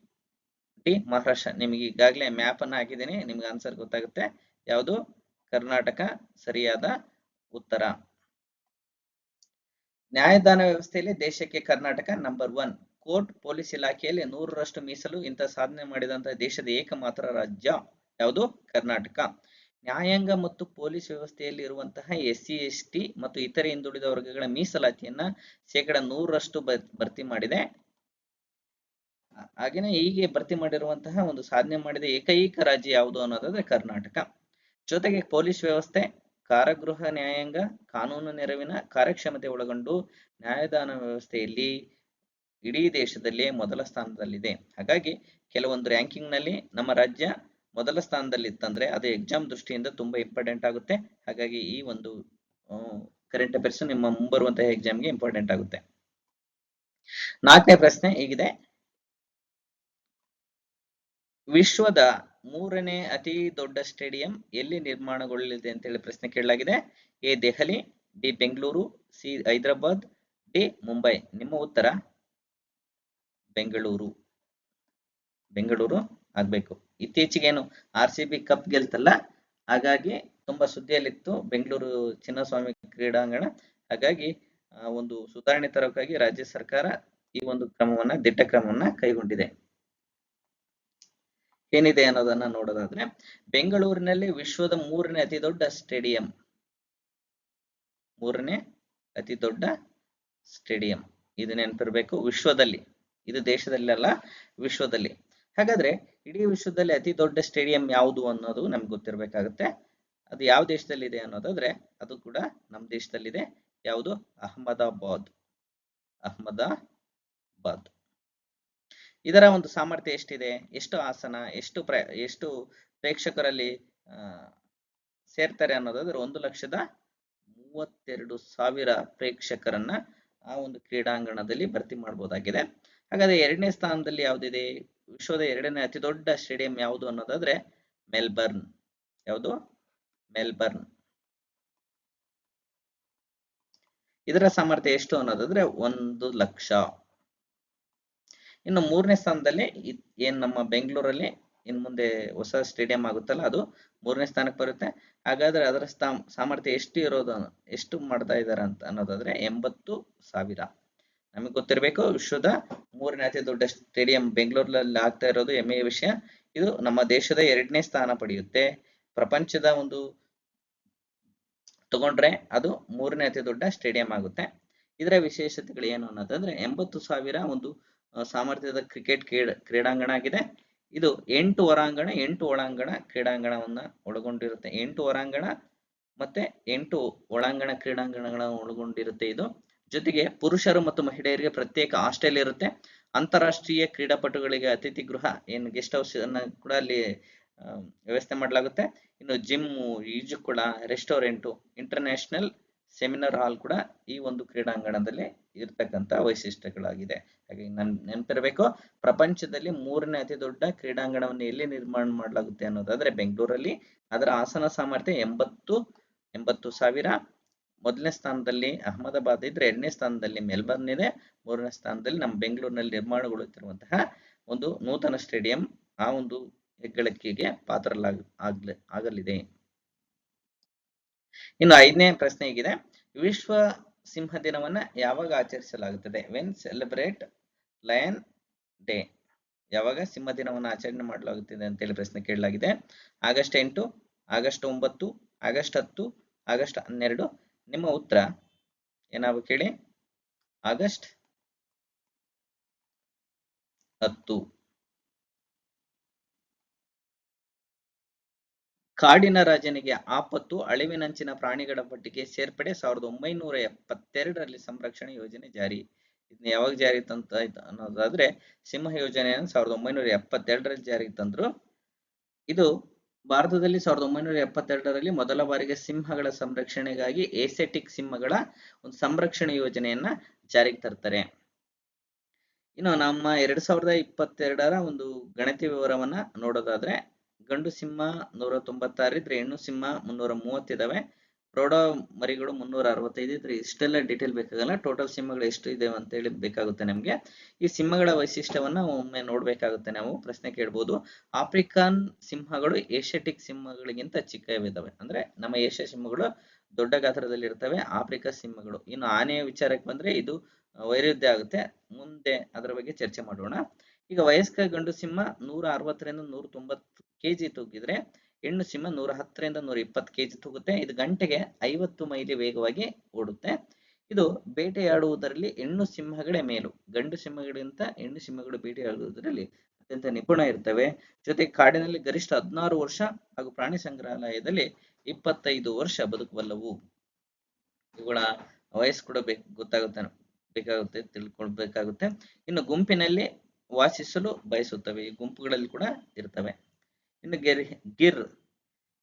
D Maharashtra. ನಿಮಗೆ ಈಗಾಗಲೇ ಮ್ಯಾಪ್ ಅನ್ನು ಹಾಕಿದ್ದೀನಿ, ನಿಮ್ಗೆ ಆನ್ಸರ್ ಗೊತ್ತಾಗುತ್ತೆ. ಯಾವುದು? ಕರ್ನಾಟಕ ಸರಿಯಾದ ಉತ್ತರ. ನ್ಯಾಯದಾನ ವ್ಯವಸ್ಥೆಯಲ್ಲಿ ದೇಶಕ್ಕೆ ಕರ್ನಾಟಕ ನಂಬರ್ 1. ಕೋರ್ಟ್ ಪೊಲೀಸ್ ಇಲಾಖೆಯಲ್ಲಿ 100ರಷ್ಟು ಮೀಸಲು. ಇಂತಹ ಸಾಧನೆ ಮಾಡಿದಂತಹ ದೇಶದ ಏಕಮಾತ್ರ ರಾಜ್ಯ ಯಾವುದು? ಕರ್ನಾಟಕ. ನ್ಯಾಯಾಂಗ ಮತ್ತು ಪೊಲೀಸ್ ವ್ಯವಸ್ಥೆಯಲ್ಲಿ ಇರುವಂತಹ SC ST ಮತ್ತು ಇತರೆ ಹಿಂದುಳಿದ ವರ್ಗಗಳ ಮೀಸಲಾತಿಯನ್ನ 100% ಭರ್ತಿ ಮಾಡಿದೆ. ಹಾಗೇನೆ ಹೀಗೆ ಭರ್ತಿ ಮಾಡಿರುವಂತಹ ಒಂದು ಸಾಧನೆ ಮಾಡಿದ ಏಕೈಕ ರಾಜ್ಯ ಯಾವುದು ಅನ್ನೋದಾದ್ರೆ ಕರ್ನಾಟಕ. ಜೊತೆಗೆ ಪೊಲೀಸ್ ವ್ಯವಸ್ಥೆ, ಕಾರಾಗೃಹ ನ್ಯಾಯಾಂಗ, ಕಾನೂನು ನೆರವಿನ ಕಾರ್ಯಕ್ಷಮತೆ ಒಳಗೊಂಡು ನ್ಯಾಯದಾನ ವ್ಯವಸ್ಥೆಯಲ್ಲಿ ಇಡೀ ದೇಶದಲ್ಲೇ ಮೊದಲ ಸ್ಥಾನದಲ್ಲಿದೆ. ಹಾಗಾಗಿ ಕೆಲವೊಂದು ರ್ಯಾಂಕಿಂಗ್ ನಲ್ಲಿ ನಮ್ಮ ರಾಜ್ಯ ಮೊದಲ ಸ್ಥಾನದಲ್ಲಿ ಇತ್ತಂದ್ರೆ ಅದು ಎಕ್ಸಾಮ್ ದೃಷ್ಟಿಯಿಂದ ತುಂಬಾ ಇಂಪಾರ್ಟೆಂಟ್ ಆಗುತ್ತೆ. ಹಾಗಾಗಿ ಈ ಒಂದು ಕರೆಂಟ್ ಅಫೇರ್ಸ್ ನಿಮ್ಮ ಮುಂಬರುವಂತಹ ಎಕ್ಸಾಮ್ಗೆ ಇಂಪಾರ್ಟೆಂಟ್ ಆಗುತ್ತೆ. 4ನೇ ಪ್ರಶ್ನೆ ಹೀಗಿದೆ. ವಿಶ್ವದ 3ನೇ ಅತಿ ದೊಡ್ಡ ಸ್ಟೇಡಿಯಂ ಎಲ್ಲಿ ನಿರ್ಮಾಣಗೊಳ್ಳಲಿದೆ ಅಂತ ಹೇಳಿ ಪ್ರಶ್ನೆ ಕೇಳಲಾಗಿದೆ. A Delhi, B Bengaluru, C Hyderabad, D Mumbai. ನಿಮ್ಮ ಉತ್ತರ ಬೆಂಗಳೂರು. ಬೆಂಗಳೂರು ಆಗ್ಬೇಕು. ಇತ್ತೀಚೆಗೇನು RCB ಕಪ್ ಗೆಲ್ತಲ್ಲ, ಹಾಗಾಗಿ ತುಂಬಾ ಸುದ್ದಿಯಲ್ಲಿತ್ತು ಬೆಂಗಳೂರು ಚಿನ್ನಸ್ವಾಮಿ ಕ್ರೀಡಾಂಗಣ. ಹಾಗಾಗಿ ಒಂದು ಸುಧಾರಣೆ ತರೋಕ್ಕಾಗಿ ರಾಜ್ಯ ಸರ್ಕಾರ ಈ ಒಂದು ದಿಟ್ಟ ಕ್ರಮವನ್ನ ಕೈಗೊಂಡಿದೆ. ಏನಿದೆ ಅನ್ನೋದನ್ನ ನೋಡೋದಾದ್ರೆ, ಬೆಂಗಳೂರಿನಲ್ಲಿ ವಿಶ್ವದ 3ನೇ ಅತಿ ದೊಡ್ಡ ಸ್ಟೇಡಿಯಂ. 3ನೇ ಅತಿ ದೊಡ್ಡ ಸ್ಟೇಡಿಯಂ ಇದು ನೆನಪಿರ್ಬೇಕು. ವಿಶ್ವದಲ್ಲಿ, ಇದು ದೇಶದಲ್ಲಿ ಅಲ್ಲ, ವಿಶ್ವದಲ್ಲಿ. ಹಾಗಾದ್ರೆ ಇಡೀ ವಿಶ್ವದಲ್ಲಿ ಅತಿ ದೊಡ್ಡ ಸ್ಟೇಡಿಯಂ ಯಾವುದು ಅನ್ನೋದು ನಮ್ಗೆ ಗೊತ್ತಿರಬೇಕಾಗುತ್ತೆ. ಅದು ಯಾವ ದೇಶದಲ್ಲಿದೆ ಅನ್ನೋದಾದ್ರೆ ಅದು ಕೂಡ ನಮ್ಮ ದೇಶದಲ್ಲಿದೆ. ಯಾವುದು? ಅಹಮದಾಬಾದ್. ಅಹಮದಾಬಾದ್. ಇದರ ಒಂದು ಸಾಮರ್ಥ್ಯ ಎಷ್ಟಿದೆ? ಎಷ್ಟು ಆಸನ, ಎಷ್ಟು ಪ್ರೇಕ್ಷಕರಲ್ಲಿ ಸೇರ್ತಾರೆ ಅನ್ನೋದಾದ್ರೆ 1,32,000 ಪ್ರೇಕ್ಷಕರನ್ನ ಆ ಒಂದು ಕ್ರೀಡಾಂಗಣದಲ್ಲಿ ಭರ್ತಿ ಮಾಡಬಹುದಾಗಿದೆ. ಹಾಗಾದ್ರೆ 2ನೇ ಸ್ಥಾನದಲ್ಲಿ ಯಾವುದಿದೆ? ವಿಶ್ವದ 2ನೇ ಅತಿ ದೊಡ್ಡ ಸ್ಟೇಡಿಯಂ ಯಾವುದು ಅನ್ನೋದಾದ್ರೆ ಮೆಲ್ಬರ್ನ್. ಯಾವುದು? ಮೆಲ್ಬರ್ನ್. ಇದರ ಸಾಮರ್ಥ್ಯ ಎಷ್ಟು ಅನ್ನೋದಾದ್ರೆ 1,00,000. ಇನ್ನು 3ನೇ ಸ್ಥಾನದಲ್ಲಿ ಏನ್ ನಮ್ಮ ಬೆಂಗಳೂರಲ್ಲಿ ಇನ್ ಮುಂದೆ ಹೊಸ ಸ್ಟೇಡಿಯಂ ಆಗುತ್ತಲ್ಲ, ಅದು 3ನೇ ಸ್ಥಾನಕ್ಕೆ ಬರುತ್ತೆ. ಹಾಗಾದ್ರೆ ಅದರ ಸಾಮರ್ಥ್ಯ ಎಷ್ಟು ಮಾಡ್ತಾ ಇದ್ದಾರೆ ಅಂತ ಅನ್ನೋದಾದ್ರೆ 80,000. ನಮಗೆ ಗೊತ್ತಿರಬೇಕು, ವಿಶ್ವದ 3ನೇ ಅತಿ ದೊಡ್ಡ ಸ್ಟೇಡಿಯಂ ಬೆಂಗಳೂರಲ್ಲಿ ಆಗ್ತಾ ಇರೋದು ಹೆಮ್ಮೆಯ ವಿಷಯ. ಇದು ನಮ್ಮ ದೇಶದ 2ನೇ ಸ್ಥಾನ ಪಡೆಯುತ್ತೆ. ಪ್ರಪಂಚದ ಒಂದು ತಗೊಂಡ್ರೆ ಅದು 3ನೇ ಅತಿ ದೊಡ್ಡ ಸ್ಟೇಡಿಯಂ ಆಗುತ್ತೆ. ಇದರ ವಿಶೇಷತೆಗಳು ಏನು ಅನ್ನೋದಂದ್ರೆ 80,000 ಒಂದು ಸಾಮರ್ಥ್ಯದ ಕ್ರಿಕೆಟ್ ಕ್ರೀಡಾಂಗಣ ಆಗಿದೆ. ಇದು 8 ಹೊರಾಂಗಣ 8 ಒಳಾಂಗಣ ಕ್ರೀಡಾಂಗಣವನ್ನ ಒಳಗೊಂಡಿರುತ್ತೆ. 8 ಹೊರಾಂಗಣ ಮತ್ತೆ 8 ಒಳಾಂಗಣ ಕ್ರೀಡಾಂಗಣಗಳನ್ನು ಒಳಗೊಂಡಿರುತ್ತೆ ಇದು. ಜೊತೆಗೆ ಪುರುಷರು ಮತ್ತು ಮಹಿಳೆಯರಿಗೆ ಪ್ರತ್ಯೇಕ ಹಾಸ್ಟೆಲ್ ಇರುತ್ತೆ. ಅಂತಾರಾಷ್ಟ್ರೀಯ ಕ್ರೀಡಾಪಟುಗಳಿಗೆ ಅತಿಥಿ ಗೃಹ ಏನು ಗೆಸ್ಟ್ ಹೌಸ್ ಅನ್ನ ಕೂಡ ಅಲ್ಲಿ ವ್ಯವಸ್ಥೆ ಮಾಡಲಾಗುತ್ತೆ. ಇನ್ನು ಜಿಮ್ಮು, ಈಜುಕೊಳ, ರೆಸ್ಟೋರೆಂಟು, ಇಂಟರ್ನ್ಯಾಷನಲ್ ಸೆಮಿನಾರ್ ಹಾಲ್ ಕೂಡ ಈ ಒಂದು ಕ್ರೀಡಾಂಗಣದಲ್ಲಿ ಇರ್ತಕ್ಕಂಥ ವೈಶಿಷ್ಟ್ಯಗಳಾಗಿದೆ. ಹಾಗೆ ನೆನಪಿರಬೇಕು, ಪ್ರಪಂಚದಲ್ಲಿ 3ನೇ ಅತಿ ದೊಡ್ಡ ಕ್ರೀಡಾಂಗಣವನ್ನು ಎಲ್ಲಿ ನಿರ್ಮಾಣ ಮಾಡಲಾಗುತ್ತೆ ಅನ್ನೋದಾದ್ರೆ ಬೆಂಗಳೂರಲ್ಲಿ. ಅದರ ಆಸನ ಸಾಮರ್ಥ್ಯ 80,000. 1ನೇ ಸ್ಥಾನದಲ್ಲಿ ಅಹಮದಾಬಾದ್ ಇದ್ರೆ 2ನೇ ಸ್ಥಾನದಲ್ಲಿ ಮೆಲ್ಬರ್ನ್ ಇದೆ. 3ನೇ ಸ್ಥಾನದಲ್ಲಿ ನಮ್ಮ ಬೆಂಗಳೂರಿನಲ್ಲಿ ನಿರ್ಮಾಣಗೊಳ್ಳುತ್ತಿರುವಂತಹ ಒಂದು ನೂತನ ಸ್ಟೇಡಿಯಂ ಆ ಒಂದು ಹೆಗ್ಗಳಿಕೆಗೆ ಆಗಲಿದೆ. ಇನ್ನು 5ನೇ ಪ್ರಶ್ನೆ ಹೀಗಿದೆ. ವಿಶ್ವ ಸಿಂಹ ದಿನವನ್ನ ಯಾವಾಗ ಆಚರಿಸಲಾಗುತ್ತದೆ? When celebrate lion day? ಯಾವಾಗ ಸಿಂಹ ದಿನವನ್ನು ಆಚರಣೆ ಮಾಡಲಾಗುತ್ತಿದೆ ಅಂತೇಳಿ ಪ್ರಶ್ನೆ ಕೇಳಲಾಗಿದೆ. August 8, August 9, August 10, August 12. ನಿಮ್ಮ ಉತ್ತರ ಏನಾಗಬೇಕು ಹೇಳಿ? ಆಗಸ್ಟ್ 10. ಕಾಡಿನ ರಾಜನಿಗೆ ಆಪತ್ತು, ಅಳಿವಿನಂಚಿನ ಪ್ರಾಣಿಗಳ ಪಟ್ಟಿಗೆ ಸೇರ್ಪಡೆ 1972ರಲ್ಲಿ ಸಂರಕ್ಷಣೆ ಯೋಜನೆ ಜಾರಿ. ಇದನ್ನ ಯಾವಾಗ ಜಾರಿ ತಂತ ಅನ್ನೋದಾದ್ರೆ ಸಿಂಹ ಯೋಜನೆಯನ್ನು 1972ರಲ್ಲಿ ಜಾರಿಗೆ ತಂದ್ರು. ಇದು ಭಾರತದಲ್ಲಿ 1972ರಲ್ಲಿ ಮೊದಲ ಬಾರಿಗೆ ಸಿಂಹಗಳ ಸಂರಕ್ಷಣೆಗಾಗಿ ಏಸೆಟಿಕ್ ಸಿಂಹಗಳ ಒಂದು ಸಂರಕ್ಷಣೆ ಯೋಜನೆಯನ್ನ ಜಾರಿಗೆ ತರ್ತಾರೆ. ಇನ್ನು ನಮ್ಮ 2022ರ ಒಂದು ಗಣತಿ ವಿವರವನ್ನ ನೋಡೋದಾದ್ರೆ ಗಂಡು ಸಿಂಹ 196 ಇದ್ರೆ ಹೆಣ್ಣು ಸಿಂಹ 330 ಇದಾವೆ. ಪ್ರೌಢ ಮರಿಗಳು 365 ಇದ್ರೆ ಇಷ್ಟೆಲ್ಲ ಡೀಟೇಲ್ ಬೇಕಾಗಲ್ಲ. ಟೋಟಲ್ ಸಿಂಹಗಳು ಎಷ್ಟು ಇದೆ ಅಂತ ಹೇಳಿ ಬೇಕಾಗುತ್ತೆ ನಮ್ಗೆ. ಈ ಸಿಂಹಗಳ ವೈಶಿಷ್ಟ್ಯವನ್ನ ಒಮ್ಮೆ ನೋಡ್ಬೇಕಾಗುತ್ತೆ. ನಾವು ಪ್ರಶ್ನೆ ಕೇಳ್ಬೋದು. ಆಫ್ರಿಕನ್ ಸಿಂಹಗಳು ಏಷ್ಯಾಟಿಕ್ ಸಿಂಹಗಳಿಗಿಂತ ಚಿಕ್ಕವಿದಾವೆ. ಅಂದ್ರೆ ನಮ್ಮ ಏಷ್ಯಾ ಸಿಂಹಗಳು ದೊಡ್ಡ ಗಾತ್ರದಲ್ಲಿ ಇರ್ತವೆ. ಆಫ್ರಿಕಾ ಸಿಂಹಗಳು. ಇನ್ನು ಆನೆಯ ವಿಚಾರಕ್ಕೆ ಬಂದ್ರೆ ಇದು ವೈರುಧ್ಯ ಆಗುತ್ತೆ. ಮುಂದೆ ಅದರ ಬಗ್ಗೆ ಚರ್ಚೆ ಮಾಡೋಣ. ಈಗ ವಯಸ್ಕ ಗಂಡು ಸಿಂಹ 160ರಿಂದ 190 ಕೆಜಿ ತೂಗಿದ್ರೆ ಹೆಣ್ಣು ಸಿಂಹ 110ರಿಂದ 120 ಕೆಜಿ ತೂಗುತ್ತೆ. ಇದು ಗಂಟೆಗೆ 50 ಮೈಲಿ ವೇಗವಾಗಿ ಓಡುತ್ತೆ. ಇದು ಬೇಟೆಯಾಡುವುದರಲ್ಲಿ ಹೆಣ್ಣು ಸಿಂಹಗಳೇ ಮೇಲು. ಗಂಡು ಸಿಂಹಗಳಿಗಿಂತ ಹೆಣ್ಣು ಸಿಂಹಗಳು ಬೇಟೆಯಾಡುವುದರಲ್ಲಿ ಅತ್ಯಂತ ನಿಪುಣ ಇರ್ತವೆ. ಜೊತೆಗೆ ಕಾಡಿನಲ್ಲಿ ಗರಿಷ್ಠ 16 ವರ್ಷ ಹಾಗೂ ಪ್ರಾಣಿ ಸಂಗ್ರಹಾಲಯದಲ್ಲಿ 25 ವರ್ಷ ಬದುಕಬಲ್ಲವು. ಇವುಗಳ ವಯಸ್ಸು ಕೂಡ ಬೇಕಾಗುತ್ತೆ ತಿಳ್ಕೊಳ್ಬೇಕಾಗುತ್ತೆ. ಇನ್ನು ಗುಂಪಿನಲ್ಲಿ ವಾಸಿಸಲು ಬಯಸುತ್ತವೆ. ಈ ಗುಂಪುಗಳಲ್ಲಿ ಕೂಡ ಇರ್ತವೆ. ಇನ್ನು ಗಿರ್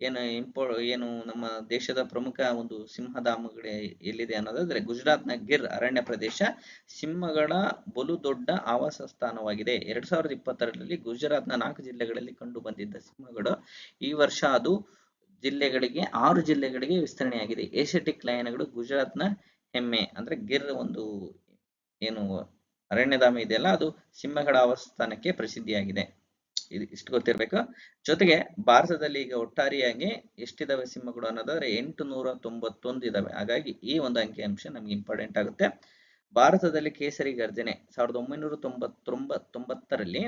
ಏನು ನಮ್ಮ ದೇಶದ ಪ್ರಮುಖ ಒಂದು ಸಿಂಹಧಾಮಗಳು ಎಲ್ಲಿದೆ ಅನ್ನೋದಾದ್ರೆ ಗುಜರಾತ್ನ ಗಿರ್ ಅರಣ್ಯ ಪ್ರದೇಶ ಸಿಂಹಗಳ ಬಲು ದೊಡ್ಡ ಆವಾಸ ಸ್ಥಾನವಾಗಿದೆ. 2020ರಲ್ಲಿ ಗುಜರಾತ್ನ 4 ಜಿಲ್ಲೆಗಳಲ್ಲಿ ಕಂಡು ಬಂದಿದ್ದ ಸಿಂಹಗಳು ಈ ವರ್ಷ ಅದು 6 ಜಿಲ್ಲೆಗಳಿಗೆ ವಿಸ್ತರಣೆಯಾಗಿದೆ. ಏಷ್ಯಾಟಿಕ್ ಲಯನ್ಗಳು ಗುಜರಾತ್ನ ಹೆಮ್ಮೆ. ಅಂದ್ರೆ ಗಿರ್ ಒಂದು ಏನು ಅರಣ್ಯಧಾಮ ಇದೆಯಲ್ಲ ಅದು ಸಿಂಹಗಳ ಆವಾಸಸ್ಥಾನಕ್ಕೆ ಪ್ರಸಿದ್ಧಿಯಾಗಿದೆ. ಇಷ್ಟು ಗೊತ್ತಿರ್ಬೇಕು. ಜೊತೆಗೆ ಭಾರತದಲ್ಲಿ ಈಗ ಒಟ್ಟಾರೆಯಾಗಿ ಎಷ್ಟಿದಾವೆ ಸಿಂಹಗಳು ಅನ್ನೋದಾದ್ರೆ 891 ಇದಾವೆ. ಹಾಗಾಗಿ ಈ ಒಂದು ಅಂಕಿಅಂಶ ನಮ್ಗೆ ಇಂಪಾರ್ಟೆಂಟ್ ಆಗುತ್ತೆ. ಭಾರತದಲ್ಲಿ ಕೇಸರಿ ಗರ್ಜನೆ 1999ರಲ್ಲಿ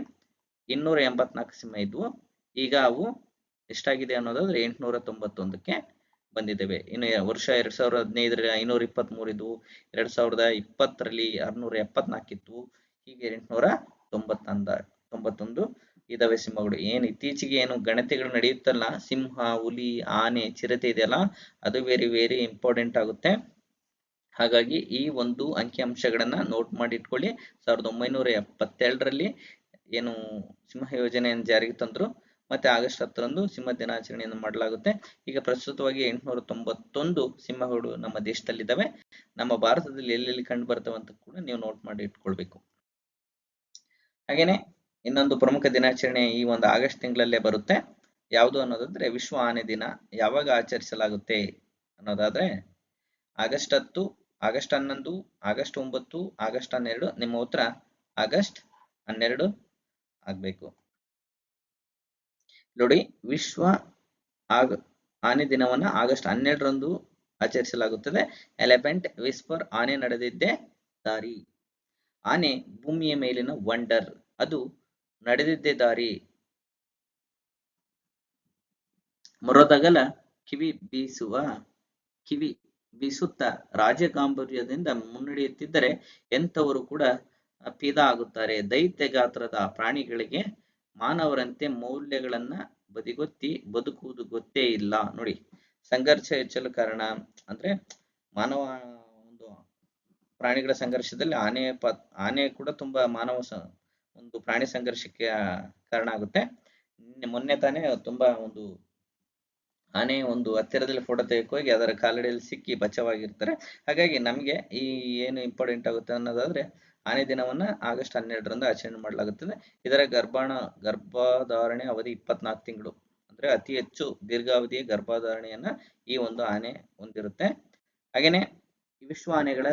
284 ಸಿಂಹ ಇದ್ವು. ಈಗ ಅವು ಎಷ್ಟಾಗಿದೆ ಅನ್ನೋದಾದ್ರೆ 891ಕ್ಕೆ ಬಂದಿದ್ದೇವೆ. ಇನ್ನು ವರ್ಷ 2015ರಲ್ಲಿ 523 ಇದ್ವು. 2020ರಲ್ಲಿ 674 ಇತ್ತು. ಹೀಗೆ 891 ಇದಾವೆ ಸಿಂಹಗಳು. ಇತ್ತೀಚೆಗೆ ಗಣತಿಗಳು ನಡೆಯುತ್ತಲ್ಲ, ಸಿಂಹ, ಹುಲಿ, ಆನೆ, ಚಿರತೆ ಇದೆಯಲ್ಲ, ಅದು ವೆರಿ ಇಂಪಾರ್ಟೆಂಟ್ ಆಗುತ್ತೆ. ಹಾಗಾಗಿ ಈ ಒಂದು ಅಂಕಿಅಂಶಗಳನ್ನ ನೋಟ್ ಮಾಡಿ ಇಟ್ಕೊಳ್ಳಿ. 1972ರಲ್ಲಿ ಸಿಂಹ ಯೋಜನೆಯನ್ನು ಜಾರಿಗೆ ತಂದ್ರು. ಮತ್ತೆ ಆಗಸ್ಟ್ 10ರಂದು ಸಿಂಹ ದಿನಾಚರಣೆಯನ್ನು ಮಾಡಲಾಗುತ್ತೆ. ಈಗ ಪ್ರಸ್ತುತವಾಗಿ 891 ಸಿಂಹಗಳು ನಮ್ಮ ದೇಶದಲ್ಲಿದ್ದಾವೆ. ನಮ್ಮ ಭಾರತದಲ್ಲಿ ಎಲ್ಲೆಲ್ಲಿ ಕಂಡು ಬರ್ತವೆ ಅಂತ ಕೂಡ ನೀವು ನೋಟ್ ಮಾಡಿ ಇಟ್ಕೊಳ್ಬೇಕು. ಹಾಗೇನೆ ಇನ್ನೊಂದು ಪ್ರಮುಖ ದಿನಾಚರಣೆ ಈ ಒಂದು ಆಗಸ್ಟ್ ತಿಂಗಳಲ್ಲೇ ಬರುತ್ತೆ. ಯಾವುದು ಅನ್ನೋದಾದ್ರೆ ವಿಶ್ವ ಆನೆ ದಿನ. ಯಾವಾಗ ಆಚರಿಸಲಾಗುತ್ತೆ ಅನ್ನೋದಾದ್ರೆ ಆಗಸ್ಟ್ 10, ಆಗಸ್ಟ್ 11, ಆಗಸ್ಟ್ 9, ಆಗಸ್ಟ್ 12. ನಿಮ್ಮ ಉತ್ತರ ಆಗಸ್ಟ್ 12 ಆಗ್ಬೇಕು. ನೋಡಿ, ವಿಶ್ವ ಆನೆ ದಿನವನ್ನ ಆಗಸ್ಟ್ 12ರಂದು ಆಚರಿಸಲಾಗುತ್ತದೆ. ಎಲಿಫೆಂಟ್ ವಿಸ್ಪರ್, ಆನೆ ನಡೆದಿದ್ದೇ ದಾರಿ. ಆನೆ ಭೂಮಿಯ ಮೇಲಿನ ವಂಡರ್, ಅದು ನಡೆದಿದ್ದೇ ದಾರಿ. ಮೊರದಗಲ ಕಿವಿ ಬೀಸುತ್ತಾ ರಾಜಗಾಂಭೀರ್ಯದಿಂದ ಮುನ್ನಡೆಯುತ್ತಿದ್ದರೆ ಎಂಥವರು ಕೂಡ ಫಿದಾ ಆಗುತ್ತಾರೆ. ದೈತ್ಯ ಗಾತ್ರದ ಪ್ರಾಣಿಗಳಿಗೆ ಮಾನವರಂತೆ ಮೌಲ್ಯಗಳನ್ನ ಬದಿಗೊತ್ತಿ ಬದುಕುವುದು ಗೊತ್ತೇ ಇಲ್ಲ. ನೋಡಿ, ಸಂಘರ್ಷ ಹೆಚ್ಚಲು ಕಾರಣ ಅಂದ್ರೆ ಮಾನವ ಒಂದು ಪ್ರಾಣಿಗಳ ಸಂಘರ್ಷದಲ್ಲಿ ಆನೆ ಕೂಡ ತುಂಬಾ ಮಾನವ ಒಂದು ಪ್ರಾಣಿ ಸಂಘರ್ಷಕ್ಕೆ ಕಾರಣ ಆಗುತ್ತೆ. ಮೊನ್ನೆ ತಾನೇ ತುಂಬಾ ಒಂದು ಆನೆ ಒಂದು ಹತ್ತಿರದಲ್ಲಿ ಫೋಟೋ ತೆಗೆಯಕ್ಕೆ ಹೋಗಿ ಅದರ ಕಾಲಡಿಯಲ್ಲಿ ಸಿಕ್ಕಿ ಬಚಾವಾಗಿರ್ತಾರೆ. ಹಾಗಾಗಿ ನಮ್ಗೆ ಈ ಏನು ಇಂಪಾರ್ಟೆಂಟ್ ಆಗುತ್ತೆ ಅನ್ನೋದಾದ್ರೆ ಆನೆ ದಿನವನ್ನ ಆಗಸ್ಟ್ 12ರಂದು ಆಚರಣೆ ಮಾಡಲಾಗುತ್ತದೆ. ಇದರ ಗರ್ಭಧಾರಣೆ ಅವಧಿ 24 ತಿಂಗಳು. ಅಂದ್ರೆ ಅತಿ ಹೆಚ್ಚು ದೀರ್ಘಾವಧಿಯ ಗರ್ಭಧಾರಣೆಯನ್ನ ಈ ಒಂದು ಆನೆ ಹೊಂದಿರುತ್ತೆ. ಹಾಗೇನೆ ವಿಶ್ವ ಆನೆಗಳ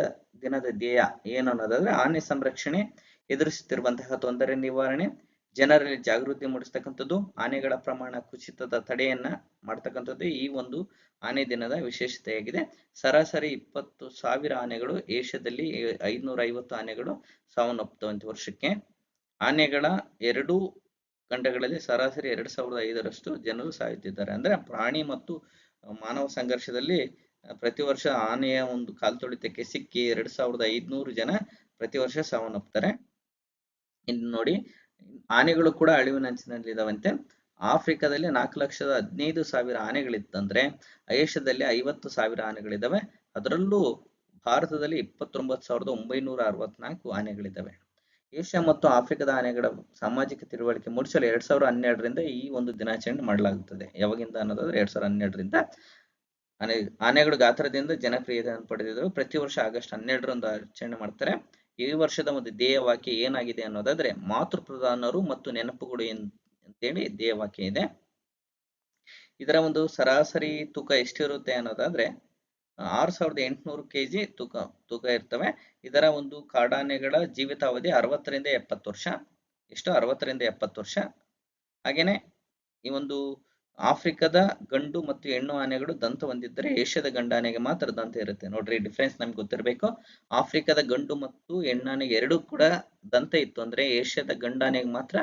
ದಿನದ ಧ್ಯೇಯ ಏನು ಅನ್ನೋದಾದ್ರೆ ಆನೆ ಸಂರಕ್ಷಣೆ, ಎದುರಿಸುತ್ತಿರುವಂತಹ ತೊಂದರೆ ನಿವಾರಣೆ, ಜನರಲ್ಲಿ ಜಾಗೃತಿ ಮೂಡಿಸ್ತಕ್ಕಂಥದ್ದು, ಆನೆಗಳ ಪ್ರಮಾಣ ಕುಸಿತದ ತಡೆಯನ್ನ ಮಾಡ್ತಕ್ಕಂಥದ್ದು ಈ ಒಂದು ಆನೆ ದಿನದ ವಿಶೇಷತೆಯಾಗಿದೆ. ಸರಾಸರಿ 20,000 ಆನೆಗಳು ಏಷ್ಯಾದಲ್ಲಿ 550 ಆನೆಗಳು ಸಾವನ್ನಪ್ಪುತ್ತವಂತೆ ವರ್ಷಕ್ಕೆ. ಆನೆಗಳ ಎರಡೂ ಖಂಡಗಳಲ್ಲಿ ಸರಾಸರಿ 2005ರಷ್ಟು ಜನರು ಸಾಯುತ್ತಿದ್ದಾರೆ. ಅಂದ್ರೆ ಪ್ರಾಣಿ ಮತ್ತು ಮಾನವ ಸಂಘರ್ಷದಲ್ಲಿ ಪ್ರತಿ ವರ್ಷ ಆನೆಯ ಒಂದು ಕಾಲ್ತುಳಿತಕ್ಕೆ ಸಿಕ್ಕಿ 2500 ಜನ ಪ್ರತಿ ವರ್ಷ ಸಾವನ್ನಪ್ಪುತ್ತಾರೆ. ಇನ್ನು ನೋಡಿ, ಆನೆಗಳು ಕೂಡ ಅಳಿವಿನಂಚಿನಲ್ಲಿದ್ದಾವಂತೆ. ಆಫ್ರಿಕಾದಲ್ಲಿ 4,15,000 ಆನೆಗಳಿತ್ತಂದ್ರೆ ಏಷ್ಯಾದಲ್ಲಿ 50,000 ಆನೆಗಳಿದ್ದಾವೆ. ಅದರಲ್ಲೂ ಭಾರತದಲ್ಲಿ 29,964 ಆನೆಗಳಿದ್ದಾವೆ. ಏಷ್ಯಾ ಮತ್ತು ಆಫ್ರಿಕಾದ ಆನೆಗಳ ಸಾಮಾಜಿಕ ತಿಳುವಳಿಕೆ ಮೂಡಿಸಲು 2012ರಿಂದ ಈ ಒಂದು ದಿನಾಚರಣೆ ಮಾಡಲಾಗುತ್ತದೆ. ಯಾವಾಗಿಂದ ಅನ್ನೋದಾದ್ರೆ 2012ರಿಂದ. ಆನೆಗಳು ಗಾತ್ರದಿಂದ ಜನಪ್ರಿಯತೆಯನ್ನು ಪಡೆದಿದ್ದವು. ಪ್ರತಿ ವರ್ಷ ಆಗಸ್ಟ್ 12ರಂದು ಆಚರಣೆ ಮಾಡ್ತಾರೆ. ಈ ವರ್ಷದ ಒಂದು ಧ್ಯೇಯವಾಕ್ಯ ಏನಾಗಿದೆ ಅನ್ನೋದಾದ್ರೆ ಮಾತೃ ಪ್ರಧಾನರು ಮತ್ತು ನೆನಪುಗಳು ಅಂತೇಳಿ ಧ್ಯೇಯವಾಕ್ಯ ಇದೆ. ಇದರ ಒಂದು ಸರಾಸರಿ ತೂಕ ಎಷ್ಟಿರುತ್ತೆ ಅನ್ನೋದಾದ್ರೆ 6,800 kg ತೂಕ ಇರ್ತವೆ. ಇದರ ಒಂದು ಕಾಡಾನೆಗಳ ಜೀವಿತಾವಧಿ 60ರಿಂದ 70 ವರ್ಷ. ಎಷ್ಟು? 60ರಿಂದ 70 ವರ್ಷ. ಹಾಗೇನೆ ಈ ಒಂದು ಆಫ್ರಿಕಾದ ಗಂಡು ಮತ್ತು ಹೆಣ್ಣು ಆನೆಗಳು ದಂತ ಹೊಂದಿದ್ದರೆ ಏಷ್ಯಾದ ಗಂಡಾನೆಗೆ ಮಾತ್ರ ದಂತ ಇರುತ್ತೆ. ನೋಡ್ರಿ, ಡಿಫ್ರೆನ್ಸ್ ನಮ್ಗೆ ಗೊತ್ತಿರಬೇಕು. ಆಫ್ರಿಕಾದ ಗಂಡು ಮತ್ತು ಹೆಣ್ಣಾನೆಗೆ ಎರಡೂ ಕೂಡ ದಂತ ಇತ್ತು ಅಂದ್ರೆ ಏಷ್ಯಾದ ಗಂಡಾನೆಗೆ ಮಾತ್ರ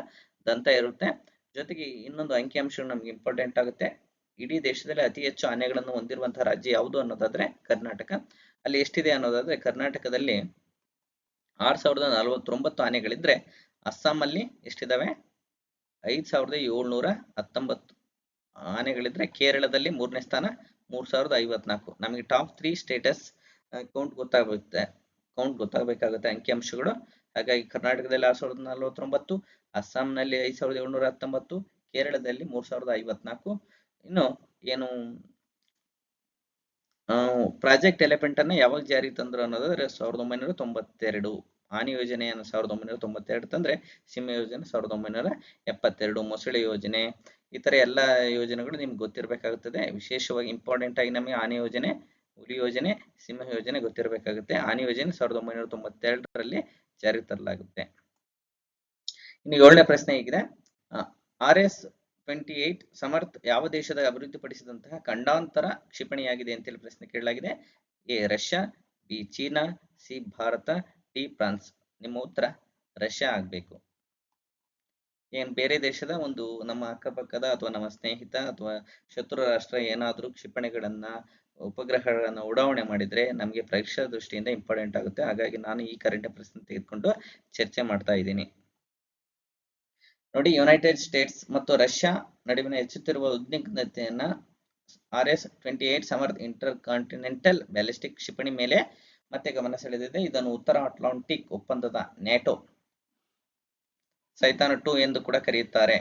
ದಂತ ಇರುತ್ತೆ. ಜೊತೆಗೆ ಇನ್ನೊಂದು ಅಂಕಿಅಂಶ ನಮ್ಗೆ ಇಂಪಾರ್ಟೆಂಟ್ ಆಗುತ್ತೆ. ಇಡೀ ದೇಶದಲ್ಲಿ ಅತಿ ಹೆಚ್ಚು ಆನೆಗಳನ್ನು ಹೊಂದಿರುವಂತಹ ರಾಜ್ಯ ಯಾವುದು ಅನ್ನೋದಾದ್ರೆ ಕರ್ನಾಟಕ. ಅಲ್ಲಿ ಎಷ್ಟಿದೆ ಅನ್ನೋದಾದ್ರೆ ಕರ್ನಾಟಕದಲ್ಲಿ 6,049 ಆನೆಗಳಿದ್ರೆ ಅಸ್ಸಾಂ ಅಲ್ಲಿ ಎಷ್ಟಿದಾವೆ? 5,719 ಆನೆಗಳಿದ್ರೆ ಕೇರಳದಲ್ಲಿ 3ನೇ ಸ್ಥಾನ 3,054. ನಮಗೆ ಟಾಪ್ 3 ಸ್ಟೇಟಸ್ ಕೌಂಟ್ ಗೊತ್ತಾಗಬೇಕಾಗುತ್ತೆ ಅಂಕಿಅಂಶಗಳು. ಹಾಗಾಗಿ ಕರ್ನಾಟಕದಲ್ಲಿ 6,049, ಅಸ್ಸಾಂನಲ್ಲಿ 5,719, ಕೇರಳದಲ್ಲಿ 3,054. ಇನ್ನು ಏನು ಪ್ರಾಜೆಕ್ಟ್ ಎಲಿಫೆಂಟ್ ಅನ್ನ ಯಾವಾಗ ಜಾರಿಗೆ ತಂದ್ರು ಅನ್ನೋದಾದ್ರೆ 1992. ಆನೆ ಯೋಜನೆಯನ್ನು 1992 ತಂದ್ರೆ ಸಿಂಹ ಯೋಜನೆ 1972. ಮೊಸಳೆ ಯೋಜನೆ, ಈ ತರ ಎಲ್ಲ ಯೋಜನೆಗಳು ನಿಮ್ಗೆ ಗೊತ್ತಿರಬೇಕಾಗುತ್ತದೆ. ವಿಶೇಷವಾಗಿ ಇಂಪಾರ್ಟೆಂಟ್ ಆಗಿ ನಮಗೆ ಆನೆ ಯೋಜನೆ, ಹುಲಿ ಯೋಜನೆ, ಸಿಂಹ ಯೋಜನೆ ಗೊತ್ತಿರಬೇಕಾಗುತ್ತೆ. ಆನೆ ಯೋಜನೆ 1992ರಲ್ಲಿ ಜಾರಿಗೆ ತರಲಾಗುತ್ತೆ. ಇನ್ನು 7ನೇ ಪ್ರಶ್ನೆ ಹೀಗಿದೆ. RS-28 ಸಮರ್ಥ್ ಯಾವ ದೇಶದ ಅಭಿವೃದ್ಧಿಪಡಿಸಿದಂತಹ ಖಂಡಾಂತರ ಕ್ಷಿಪಣಿಯಾಗಿದೆ ಅಂತೇಳಿ ಪ್ರಶ್ನೆ ಕೇಳಲಾಗಿದೆ. A Russia, B China, C Bharat, D France. ನಿಮ್ಮ ಉತ್ತರ ರಷ್ಯಾ ಆಗ್ಬೇಕು. ಏನ್ ಬೇರೆ ದೇಶದ ಒಂದು ನಮ್ಮ ಅಕ್ಕಪಕ್ಕದ ಅಥವಾ ನಮ್ಮ ಸ್ನೇಹಿತ ಅಥವಾ ಶತ್ರು ರಾಷ್ಟ್ರ ಏನಾದ್ರೂ ಕ್ಷಿಪಣಿಗಳನ್ನ ಉಪಗ್ರಹಗಳನ್ನ ಉಡಾವಣೆ ಮಾಡಿದ್ರೆ ನಮಗೆ ಪರೀಕ್ಷಾ ದೃಷ್ಟಿಯಿಂದ ಇಂಪಾರ್ಟೆಂಟ್ ಆಗುತ್ತೆ. ಹಾಗಾಗಿ ನಾನು ಈ ಕರೆಂಟ್ ಪ್ರಶ್ನೆ ತೆಗೆದುಕೊಂಡು ಚರ್ಚೆ ಮಾಡ್ತಾ ಇದ್ದೀನಿ. ನೋಡಿ, ಯುನೈಟೆಡ್ ಸ್ಟೇಟ್ಸ್ ಮತ್ತು ರಷ್ಯಾ ನಡುವಿನ ಹೆಚ್ಚುತ್ತಿರುವ ಉದ್ವಿಗ್ನತೆಯನ್ನ RS-28 Samarth inter continental ballistic ಕ್ಷಿಪಣಿ ಮೇಲೆ ಮತ್ತೆ ಗಮನ ಸೆಳೆದಿದೆ. ಇದನ್ನು ಉತ್ತರ ಅಟ್ಲಾಂಟಿಕ್ ಒಪ್ಪಂದದ ನ್ಯಾಟೋ ಸೈತಾನ 2 ಎಂದು ಕೂಡ ಕರೆಯುತ್ತಾರೆ.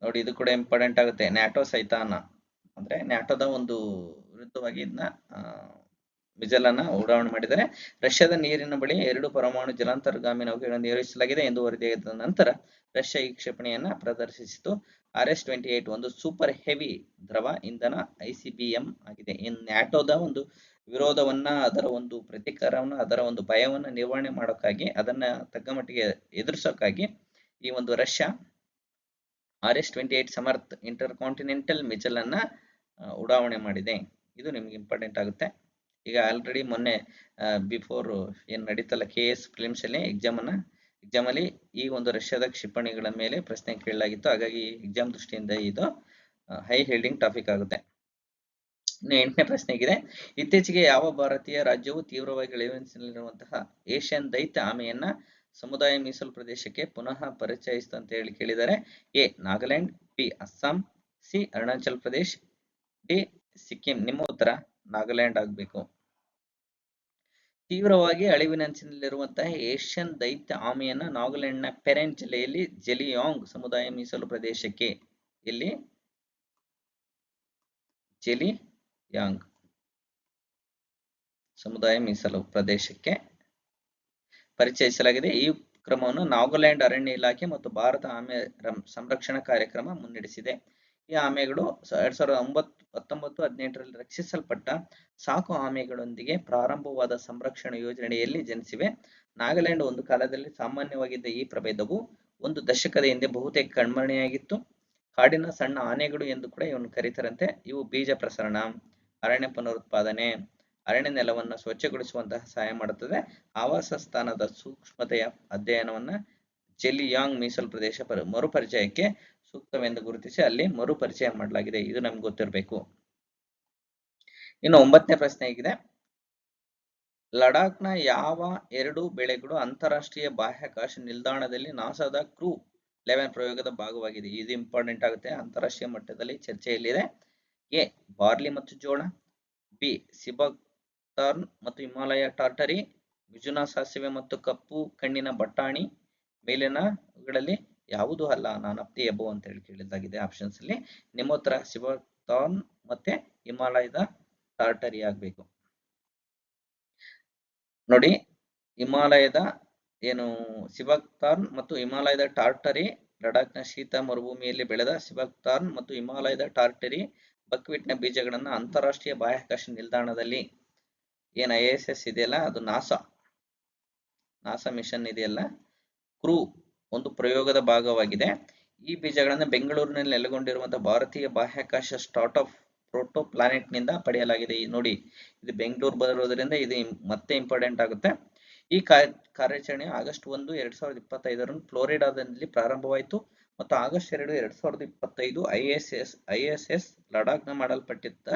ನೋಡಿ, ಇದು ಕೂಡ ಇಂಪಾರ್ಟೆಂಟ್ ಆಗುತ್ತೆ. ನ್ಯಾಟೋ ಸೈತಾನ ಅಂದ್ರೆ ನ್ಯಾಟೋದ ಒಂದು ವಿರುದ್ಧವಾಗಿ ಇದನ್ನ ಮಿಸೈಲ್ ಅನ್ನ ಉಡಾವಣೆ ಮಾಡಿದರೆ. ರಷ್ಯಾದ ನೀರಿನ ಬಳಿ 2 ಪರಮಾಣು ಜಲಾಂತರ್ಗಾಮಿ ನೌಕೆಗಳನ್ನು ನಿಯೋಜಿಸಲಾಗಿದೆ ಎಂದು ವರದಿಯಾದ ನಂತರ ರಷ್ಯಾ ಈ ಕ್ಷಿಪಣಿಯನ್ನ ಪ್ರದರ್ಶಿಸಿತು. RS-28 ಒಂದು ಸೂಪರ್ ಹೆವಿ ದ್ರವ ಇಂಧನ ICBM ಆಗಿದೆ. ಇನ್ನು ನ್ಯಾಟೋದ ಒಂದು ವಿರೋಧವನ್ನ, ಅದರ ಒಂದು ಪ್ರತಿಕಾರವನ್ನ, ಅದರ ಒಂದು ಭಯವನ್ನ ನಿರ್ವಹಣೆ ಮಾಡೋಕ್ಕಾಗಿ, ಅದನ್ನ ತಗ್ಗಮಟ್ಟಿಗೆ ಎದುರಿಸೋಕ್ಕಾಗಿ ಈ ಒಂದು Russia RS-28 Samarth inter continental missile ಅನ್ನ ಉಡಾವಣೆ ಮಾಡಿದೆ. ಇದು ನಿಮ್ಗೆ ಇಂಪಾರ್ಟೆಂಟ್ ಆಗುತ್ತೆ. ಈಗ ಆಲ್ರೆಡಿ ಮೊನ್ನೆ ಬಿಫೋರ್ ಏನ್ ನಡೀತಲ್ಲ KS ಫಿಲಿಮ್ಸ್ ಅಲ್ಲಿ ಎಕ್ಸಾಮ್ ಅಲ್ಲಿ ಈ ಒಂದು ರಷ್ಯಾದ ಕ್ಷಿಪಣಿಗಳ ಮೇಲೆ ಪ್ರಶ್ನೆ ಕೇಳಲಾಗಿತ್ತು. ಹಾಗಾಗಿ ಎಕ್ಸಾಮ್ ದೃಷ್ಟಿಯಿಂದ ಇದು ಹೈ ಹೆಲ್ಡಿಂಗ್ ಟಾಪಿಕ್ ಆಗುತ್ತೆ. ಇನ್ನು 8ನೇ ಪ್ರಶ್ನೆಗಿದೆ. ಇತ್ತೀಚೆಗೆ ಯಾವ ಭಾರತೀಯ ರಾಜ್ಯವು ತೀವ್ರವಾಗಿ ಅಳಿವಿನಂಚಿನಲ್ಲಿರುವಂತಹ ಏಷ್ಯನ್ ದೈತ್ಯ ಆಮೆಯನ್ನ ಸಮುದಾಯ ಮೀಸಲು ಪ್ರದೇಶಕ್ಕೆ ಪುನಃ ಪರಿಚಯಿಸಿತು ಅಂತ ಹೇಳಿ ಕೇಳಿದ್ದಾರೆ. A Nagaland, B Assam, C Arunachal Pradesh, D Sikkim. ನಿಮ್ಮ ಉತ್ತರ ನಾಗಾಲ್ಯಾಂಡ್ ಆಗ್ಬೇಕು. ತೀವ್ರವಾಗಿ ಅಳಿವಿನಂಚಿನಲ್ಲಿರುವಂತಹ ಏಷ್ಯನ್ ದೈತ್ಯ ಆಮೆಯನ್ನ ನಾಗಾಲ್ಯಾಂಡ್ನ ಪೆರೆನ್ ಜಿಲ್ಲೆಯಲ್ಲಿ ಜೆಲಿಯಾಂಗ್ ಸಮುದಾಯ ಮೀಸಲು ಪ್ರದೇಶಕ್ಕೆ, ಇಲ್ಲಿ ಜೆಲಿಯಾಂಗ್ ಸಮುದಾಯ ಮೀಸಲು ಪ್ರದೇಶಕ್ಕೆ ಪರಿಚಯಿಸಲಾಗಿದೆ. ಈ ಕ್ರಮವನ್ನು ನಾಗಾಲ್ಯಾಂಡ್ ಅರಣ್ಯ ಇಲಾಖೆ ಮತ್ತು ಭಾರತ ಆಮೆ ಸಂರಕ್ಷಣಾ ಕಾರ್ಯಕ್ರಮ ಮುನ್ನಡೆಸಿದೆ. ಈ ಆಮೆಗಳು 2019-18ರಲ್ಲಿ ರಕ್ಷಿಸಲ್ಪಟ್ಟ ಸಾಕು ಆಮೆಗಳೊಂದಿಗೆ ಪ್ರಾರಂಭವಾದ ಸಂರಕ್ಷಣಾ ಯೋಜನೆಯಲ್ಲಿ ಜನಿಸಿವೆ. ನಾಗಾಲ್ಯಾಂಡ್ ಒಂದು ಕಾಲದಲ್ಲಿ ಸಾಮಾನ್ಯವಾಗಿದ್ದ ಈ ಪ್ರಭೇದವು ಒಂದು ದಶಕದ ಹಿಂದೆ ಬಹುತೇಕ ಕಣ್ಮರೆಯಾಗಿತ್ತು. ಕಾಡಿನ ಸಣ್ಣ ಆನೆಗಳು ಎಂದು ಕೂಡ ಇವನ್ನು ಕರೀತಾರಂತೆ. ಇವು ಬೀಜ ಪ್ರಸರಣ, ಅರಣ್ಯ ಪುನರುತ್ಪಾದನೆ, ಅರಣ್ಯ ನೆಲವನ್ನು ಸ್ವಚ್ಛಗೊಳಿಸುವಂತಹ ಸಹಾಯ ಮಾಡುತ್ತದೆ. ಆವಾಸ ಸ್ಥಾನದ ಸೂಕ್ಷ್ಮತೆಯ ಅಧ್ಯಯನವನ್ನ ಜೆಲಿಯಾಂಗ್ ಮೀಸಲು ಪ್ರದೇಶ ಮರುಪರಿಚಯಕ್ಕೆ ಸೂಕ್ತವೆಂದು ಗುರುತಿಸಿ ಅಲ್ಲಿ ಮರುಪರಿಚಯ ಮಾಡಲಾಗಿದೆ. ಇದು ನಮ್ಗೆ ಗೊತ್ತಿರಬೇಕು. ಇನ್ನು 9ನೇ ಪ್ರಶ್ನೆ ಹೇಗಿದೆ, ಲಡಾಖ್ನ ಯಾವ 2 ಬೆಳೆಗಳು ಅಂತಾರಾಷ್ಟ್ರೀಯ ಬಾಹ್ಯಾಕಾಶ ನಿಲ್ದಾಣದಲ್ಲಿ ನಾಸಾದ ಕ್ರೂ 11 ಪ್ರಯೋಗದ ಭಾಗವಾಗಿದೆ? ಇದು ಇಂಪಾರ್ಟೆಂಟ್ ಆಗುತ್ತೆ, ಅಂತಾರಾಷ್ಟ್ರೀಯ ಮಟ್ಟದಲ್ಲಿ ಚರ್ಚೆಯಲ್ಲಿದೆ. ಎ ಬಾರ್ಲಿ ಮತ್ತು ಜೋಳ, ಬಿ ಸಿಬಾಕ್ತಾರ್ನ್ ಮತ್ತು ಹಿಮಾಲಯ ಟಾರ್ಟರಿ, ಮಿಜುನಾ ಸಾಸಿವೆ ಮತ್ತು ಕಪ್ಪು ಕಣ್ಣಿನ ಬಟಾಣಿ. ಮೇಲಿನಗಳಲ್ಲಿ ಯಾವುದು ಅಲ್ಲ, ನಾನ್ ಆಫ್ ದಿ ಎಬೋ ಅಂತ ಹೇಳಿ ಕೇಳಿದಾಗಿದೆ ಆಪ್ಷನ್ಸ್ ಅಲ್ಲಿ. ನಿಮ್ಮ ಉತ್ತರ ಸಿಬಾಕ್ತಾರ್ನ್ ಮತ್ತೆ ಹಿಮಾಲಯದ ಟಾರ್ಟರಿ ಆಗ್ಬೇಕು. ನೋಡಿ, ಹಿಮಾಲಯದ ಏನು ಸಿಬಾಕ್ತಾರ್ನ್ ಮತ್ತು ಹಿಮಾಲಯದ ಟಾರ್ಟರಿ, ಲಡಾಖ್ನ ಶೀತ ಮರುಭೂಮಿಯಲ್ಲಿ ಬೆಳೆದ ಸಿಬಾಕ್ತಾರ್ನ್ ಮತ್ತು ಹಿಮಾಲಯದ ಟಾರ್ಟರಿ ಬಕ್ವೀಟ್ನ ಬೀಜಗಳನ್ನ ಅಂತಾರಾಷ್ಟ್ರೀಯ ಬಾಹ್ಯಾಕಾಶ ನಿಲ್ದಾಣದಲ್ಲಿ ಏನ್ ISS ಇದೆಯಲ್ಲ, ಅದು ನಾಸಾ ಮಿಷನ್ ಇದೆಯಲ್ಲ, ಕ್ರೂ ಒಂದು ಪ್ರಯೋಗದ ಭಾಗವಾಗಿದೆ. ಈ ಬೀಜಗಳನ್ನು ಬೆಂಗಳೂರಿನಲ್ಲಿ ನೆಲೆಗೊಂಡಿರುವಂತಹ ಭಾರತೀಯ ಬಾಹ್ಯಾಕಾಶ ಸ್ಟಾರ್ಟ್ಅಪ್ ಪ್ರೋಟೋ ಪ್ಲಾನೆಟ್ ನಿಂದ ಪಡೆಯಲಾಗಿದೆ. ನೋಡಿ, ಇದು ಬೆಂಗಳೂರು ಬರೋದ್ರಿಂದ ಇದು ಮತ್ತೆ ಇಂಪಾರ್ಟೆಂಟ್ ಆಗುತ್ತೆ. ಈ ಕಾರ್ಯಾಚರಣೆ ಆಗಸ್ಟ್ 1, 2025 ಫ್ಲೋರಿಡಾದಲ್ಲಿ ಪ್ರಾರಂಭವಾಯಿತು ಮತ್ತು ಆಗಸ್ಟ್ 2, 2025 ISS ಲಡಾಖ್ನ ಮಾಡಲ್ಪಟ್ಟಿದ್ದ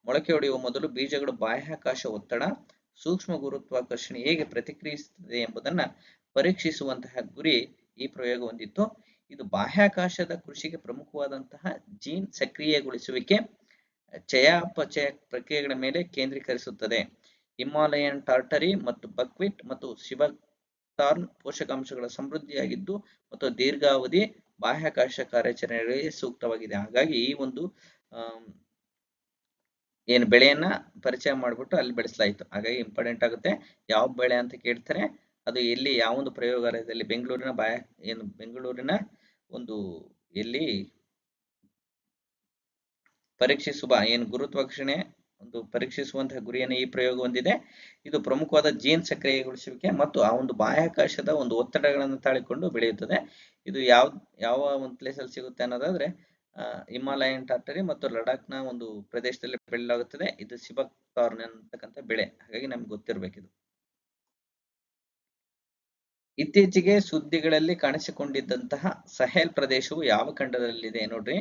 ಮೊಳಕೆ ಹೊಡೆಯುವ ಮೊದಲು ಬೀಜಗಳು ಬಾಹ್ಯಾಕಾಶ ಒತ್ತಡ, ಸೂಕ್ಷ್ಮ ಗುರುತ್ವಾಕರ್ಷಣೆ ಹೇಗೆ ಪ್ರತಿಕ್ರಿಯಿಸುತ್ತದೆ ಎಂಬುದನ್ನು ಪರೀಕ್ಷಿಸುವಂತಹ ಗುರಿ ಈ ಪ್ರಯೋಗ ಹೊಂದಿತ್ತು. ಇದು ಬಾಹ್ಯಾಕಾಶದ ಕೃಷಿಗೆ ಪ್ರಮುಖವಾದಂತಹ ಜೀನ್ ಸಕ್ರಿಯಗೊಳಿಸುವಿಕೆ, ಚಯಾಪಚಯ ಪ್ರಕ್ರಿಯೆಗಳ ಮೇಲೆ ಕೇಂದ್ರೀಕರಿಸುತ್ತದೆ. ಹಿಮಾಲಯನ್ ಟಾರ್ಟರಿ ಮತ್ತು ಬಕ್ವೀಟ್ ಮತ್ತು ಸಿಬಾಕ್ತಾರ್ನ್ ಪೋಷಕಾಂಶಗಳ ಸಮೃದ್ಧಿಯಾಗಿದ್ದು ಮತ್ತು ದೀರ್ಘಾವಧಿ ಬಾಹ್ಯಾಕಾಶ ಕಾರ್ಯಾಚರಣೆಗಳಿಗೆ ಸೂಕ್ತವಾಗಿದೆ. ಹಾಗಾಗಿ ಈ ಒಂದು ಏನು ಬೆಳೆಯನ್ನ ಪರಿಚಯ ಮಾಡಿಬಿಟ್ಟು ಅಲ್ಲಿ ಬೆಳೆಸಲಾಯಿತು. ಹಾಗಾಗಿ ಇಂಪಾರ್ಟೆಂಟ್ ಆಗುತ್ತೆ. ಯಾವ ಬೆಳೆ ಅಂತ ಕೇಳ್ತಾರೆ, ಅದು ಎಲ್ಲಿ ಯಾವ ಒಂದು ಪ್ರಯೋಗಾಲಯದಲ್ಲಿ, ಬೆಂಗಳೂರಿನ ಒಂದು ಎಲ್ಲಿ ಪರೀಕ್ಷಿಸುವ ಏನು ಗುರುತ್ವಾಕರ್ಷಣೆ ಒಂದು ಪರೀಕ್ಷಿಸುವಂತಹ ಗುರಿಯನ್ನು ಈ ಪ್ರಯೋಗ ಹೊಂದಿದೆ. ಇದು ಪ್ರಮುಖವಾದ ಜೀನ್ ಸಕ್ರಿಯಗೊಳಿಸುವಿಕೆ ಮತ್ತು ಆ ಒಂದು ಬಾಹ್ಯಾಕಾಶದ ಒಂದು ಒತ್ತಡಗಳನ್ನು ತಾಳಿಕೊಂಡು ಬೆಳೆಯುತ್ತದೆ. ಇದು ಯಾವ ಒಂದು ಪ್ಲೇಸ್ ಅಲ್ಲಿ ಸಿಗುತ್ತೆ ಅನ್ನೋದಾದ್ರೆ ಹಿಮಾಲಯನ್ ಟಾರ್ಟರಿ ಮತ್ತು ಲಡಾಖ್ನ ಒಂದು ಪ್ರದೇಶದಲ್ಲಿ ಬೆಳೆಯಲಾಗುತ್ತದೆ. ಇದು ಸಿಬಾಕ್ತಾರ್ನ್ ಅಂತಕ್ಕಂಥ ಬೆಳೆ. ಹಾಗಾಗಿ ನಮ್ಗೆ ಗೊತ್ತಿರಬೇಕಿದು. ಇತ್ತೀಚೆಗೆ ಸುದ್ದಿಗಳಲ್ಲಿ ಕಾಣಿಸಿಕೊಂಡಿದ್ದಂತಹ ಸಹೆಲ್ ಪ್ರದೇಶವು ಯಾವ ಖಂಡದಲ್ಲಿದೆ? ನೋಡ್ರಿ,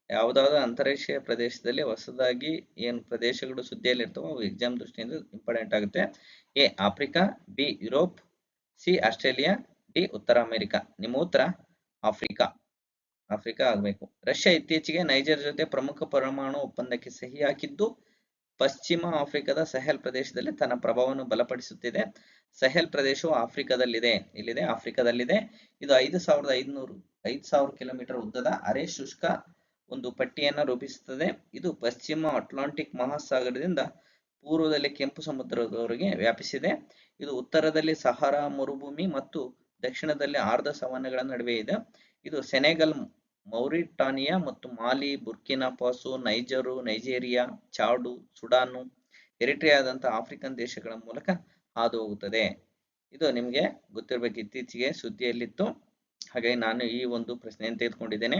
ಯಾವುದಾದ್ರೂ ಅಂತಾರಾಷ್ಟ್ರೀಯ ಪ್ರದೇಶದಲ್ಲಿ ಹೊಸದಾಗಿ ಏನು ಪ್ರದೇಶಗಳು ಸುದ್ದಿಯಲ್ಲಿ ಇರ್ತವೋ ಅವು ಎಕ್ಸಾಮ್ ದೃಷ್ಟಿಯಿಂದ ಇಂಪಾರ್ಟೆಂಟ್ ಆಗುತ್ತೆ. A Africa, B Europe, C Australia, D ಉತ್ತರ ಅಮೆರಿಕಾ. ನಿಮ್ಮ ಉತ್ತರ ಆಫ್ರಿಕಾ ಆಗಬೇಕು. ರಷ್ಯಾ ಇತ್ತೀಚೆಗೆ ನೈಜರ್ ಜೊತೆ ಪ್ರಮುಖ ಪರಮಾಣು ಒಪ್ಪಂದಕ್ಕೆ ಸಹಿ ಹಾಕಿದ್ದು ಪಶ್ಚಿಮ ಆಫ್ರಿಕಾದ ಸಹೆಲ್ ಪ್ರದೇಶದಲ್ಲಿ ತನ್ನ ಪ್ರಭಾವವನ್ನು ಬಲಪಡಿಸುತ್ತಿದೆ. ಸಹೆಲ್ ಪ್ರದೇಶವು ಆಫ್ರಿಕಾದಲ್ಲಿದೆ. ಇಲ್ಲಿದೆ, ಆಫ್ರಿಕಾದಲ್ಲಿದೆ. ಇದು 5,000 ಕಿಲೋಮೀಟರ್ ಉದ್ದದ ಅರೆ ಶುಷ್ಕ ಒಂದು ಪಟ್ಟಿಯನ್ನು ರೂಪಿಸುತ್ತದೆ. ಇದು ಪಶ್ಚಿಮ ಅಟ್ಲಾಂಟಿಕ್ ಮಹಾಸಾಗರದಿಂದ ಪೂರ್ವದಲ್ಲಿ ಕೆಂಪು ಸಮುದ್ರದವರೆಗೆ ವ್ಯಾಪಿಸಿದೆ. ಇದು ಉತ್ತರದಲ್ಲಿ ಸಹಾರಾ ಮರುಭೂಮಿ ಮತ್ತು ದಕ್ಷಿಣದಲ್ಲಿ ಆರ್ದ್ರ ಸವನ್ನಗಳ ನಡುವೆ ಇದೆ. ಇದು ಸೆನೆಗಲ್, ಮೌರಿಟಾನಿಯಾ ಮತ್ತು ಮಾಲಿ, ಬುರ್ಕಿನಾ ಫಾಸೋ, ನೈಜೀರಿಯಾ, ಚಾಡು, ಸುಡಾನು, ಎರಿಟ್ರಿಯಾದಂತಹ ಆಫ್ರಿಕನ್ ದೇಶಗಳ ಮೂಲಕ ಹಾದು ಹೋಗುತ್ತದೆ. ಇದು ನಿಮಗೆ ಗೊತ್ತಿರಬೇಕು, ಇತ್ತೀಚೆಗೆ ಸುದ್ದಿಯಲ್ಲಿತ್ತು. ಹಾಗಾಗಿ ನಾನು ಈ ಒಂದು ಪ್ರಶ್ನೆಯನ್ನು ತೆಗೆದುಕೊಂಡಿದ್ದೇನೆ.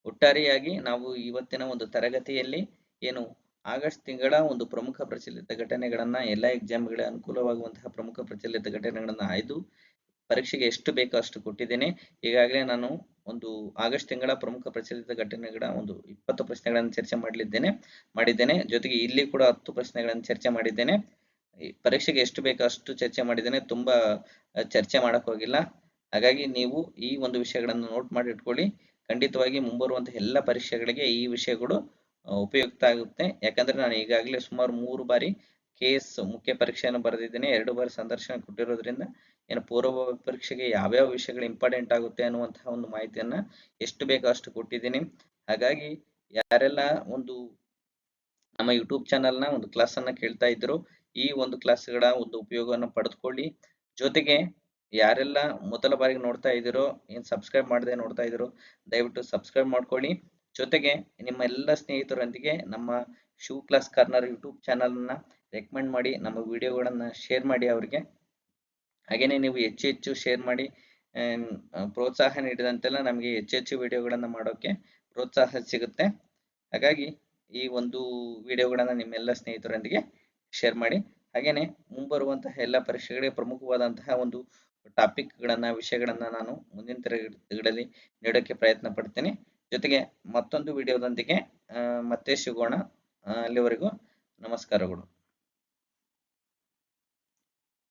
ಒಟ್ಟಾರೆಯಾಗಿ ನಾವು ಇವತ್ತಿನ ಒಂದು ತರಗತಿಯಲ್ಲಿ ಏನು ಆಗಸ್ಟ್ ತಿಂಗಳ ಒಂದು ಪ್ರಮುಖ ಪ್ರಚಲಿತ ಘಟನೆಗಳನ್ನ, ಎಲ್ಲ ಎಕ್ಸಾಮ್ಗಳಿಗೆ ಅನುಕೂಲವಾಗುವಂತಹ ಪ್ರಮುಖ ಪ್ರಚಲಿತ ಘಟನೆಗಳನ್ನ ಆಯ್ದು ಪರೀಕ್ಷೆಗೆ ಎಷ್ಟು ಬೇಕೋ ಅಷ್ಟು ಕೊಟ್ಟಿದ್ದೇನೆ. ಈಗಾಗಲೇ ನಾನು ಒಂದು ಆಗಸ್ಟ್ ತಿಂಗಳ ಪ್ರಮುಖ ಪ್ರಚಲಿತ ಘಟನೆಗಳ ಒಂದು 20 ಪ್ರಶ್ನೆಗಳನ್ನು ಚರ್ಚೆ ಮಾಡಿದ್ದೇನೆ. ಜೊತೆಗೆ ಇಲ್ಲಿ ಕೂಡ 10 ಪ್ರಶ್ನೆಗಳನ್ನು ಚರ್ಚೆ ಮಾಡಿದ್ದೇನೆ. ಪರೀಕ್ಷೆಗೆ ಎಷ್ಟು ಬೇಕೋ ಅಷ್ಟು ಚರ್ಚೆ ಮಾಡಿದ್ದೇನೆ, ತುಂಬಾ ಚರ್ಚೆ ಮಾಡಕ್ ಹೋಗಿಲ್ಲ. ಹಾಗಾಗಿ ನೀವು ಈ ಒಂದು ವಿಷಯಗಳನ್ನು ನೋಟ್ ಮಾಡಿ ಇಟ್ಕೊಳ್ಳಿ. ಖಂಡಿತವಾಗಿ ಮುಂಬರುವಂತಹ ಎಲ್ಲ ಪರೀಕ್ಷೆಗಳಿಗೆ ಈ ವಿಷಯಗಳು ಉಪಯುಕ್ತ ಆಗುತ್ತೆ. ಯಾಕಂದ್ರೆ ನಾನು ಈಗಾಗಲೇ ಸುಮಾರು 3 ಬಾರಿ KS ಮುಖ್ಯ ಪರೀಕ್ಷೆಯನ್ನು ಬರೆದಿದ್ದೇನೆ, 2 ಬಾರಿ ಸಂದರ್ಶನ ಕೊಟ್ಟಿರೋದ್ರಿಂದ ಏನು ಪೂರ್ವ ಪರೀಕ್ಷೆಗೆ ಯಾವ್ಯಾವ ವಿಷಯಗಳು ಇಂಪಾರ್ಟೆಂಟ್ ಆಗುತ್ತೆ ಅನ್ನುವಂತಹ ಒಂದು ಮಾಹಿತಿಯನ್ನ ಎಷ್ಟು ಬೇಕೋ ಅಷ್ಟು ಕೊಟ್ಟಿದ್ದೀನಿ. ಹಾಗಾಗಿ ಯಾರೆಲ್ಲ ಒಂದು ನಮ್ಮ ಯೂಟ್ಯೂಬ್ ಚಾನಲ್ನ ಒಂದು ಕ್ಲಾಸ್ ಅನ್ನ ಕೇಳ್ತಾ ಇದ್ರು, ಈ ಒಂದು ಕ್ಲಾಸ್ಗಳ ಒಂದು ಉಪಯೋಗವನ್ನು ಪಡೆದುಕೊಳ್ಳಿ. ಜೊತೆಗೆ ಯಾರೆಲ್ಲ ಮೊದಲ ಬಾರಿಗೆ ನೋಡ್ತಾ ಇದ್ದೀರೋ, ಏನ್ ಸಬ್ಸ್ಕ್ರೈಬ್ ಮಾಡದೆ ನೋಡ್ತಾ ಇದ್ದೀರೋ, ದಯವಿಟ್ಟು ಸಬ್ಸ್ಕ್ರೈಬ್ ಮಾಡ್ಕೊಳ್ಳಿ. ಜೊತೆಗೆ ನಿಮ್ಮ ಎಲ್ಲ ಸ್ನೇಹಿತರೊಂದಿಗೆ ನಮ್ಮ ಶಿವ್ ಕ್ಲಾಸ್ ಕಾರ್ನರ್ ಯೂಟ್ಯೂಬ್ ಚಾನಲ್ನ ರೆಕಮೆಂಡ್ ಮಾಡಿ, ನಮ್ಮ ವಿಡಿಯೋಗಳನ್ನ ಶೇರ್ ಮಾಡಿ ಅವರಿಗೆ. ಹಾಗೇನೆ ನೀವು ಹೆಚ್ಚು ಶೇರ್ ಮಾಡಿ ಪ್ರೋತ್ಸಾಹ ನೀಡಿದಂತೆಲ್ಲ ನಮಗೆ ಹೆಚ್ಚು ವಿಡಿಯೋಗಳನ್ನ ಮಾಡೋಕೆ ಪ್ರೋತ್ಸಾಹ ಸಿಗುತ್ತೆ. ಹಾಗಾಗಿ ಈ ಒಂದು ವಿಡಿಯೋಗಳನ್ನ ನಿಮ್ಮೆಲ್ಲ ಸ್ನೇಹಿತರೊಂದಿಗೆ ಶೇರ್ ಮಾಡಿ. ಹಾಗೇನೆ ಮುಂಬರುವಂತಹ ಎಲ್ಲ ಪರೀಕ್ಷೆಗಳಿಗೆ ಪ್ರಮುಖವಾದಂತಹ ಒಂದು ಟಾಪಿಕ್ಗಳನ್ನ ವಿಷಯಗಳನ್ನ ನಾನು ಮುಂದಿನ ತರಗತಿಗಳಲ್ಲಿ ನೀಡೋಕ್ಕೆ ಪ್ರಯತ್ನ ಪಡ್ತೀನಿ. ಜೊತೆಗೆ ಮತ್ತೊಂದು ವಿಡಿಯೋದೊಂದಿಗೆ ಮತ್ತೆ ಸಿಗೋಣ. ಅಲ್ಲಿವರೆಗೂ ನಮಸ್ಕಾರಗಳು.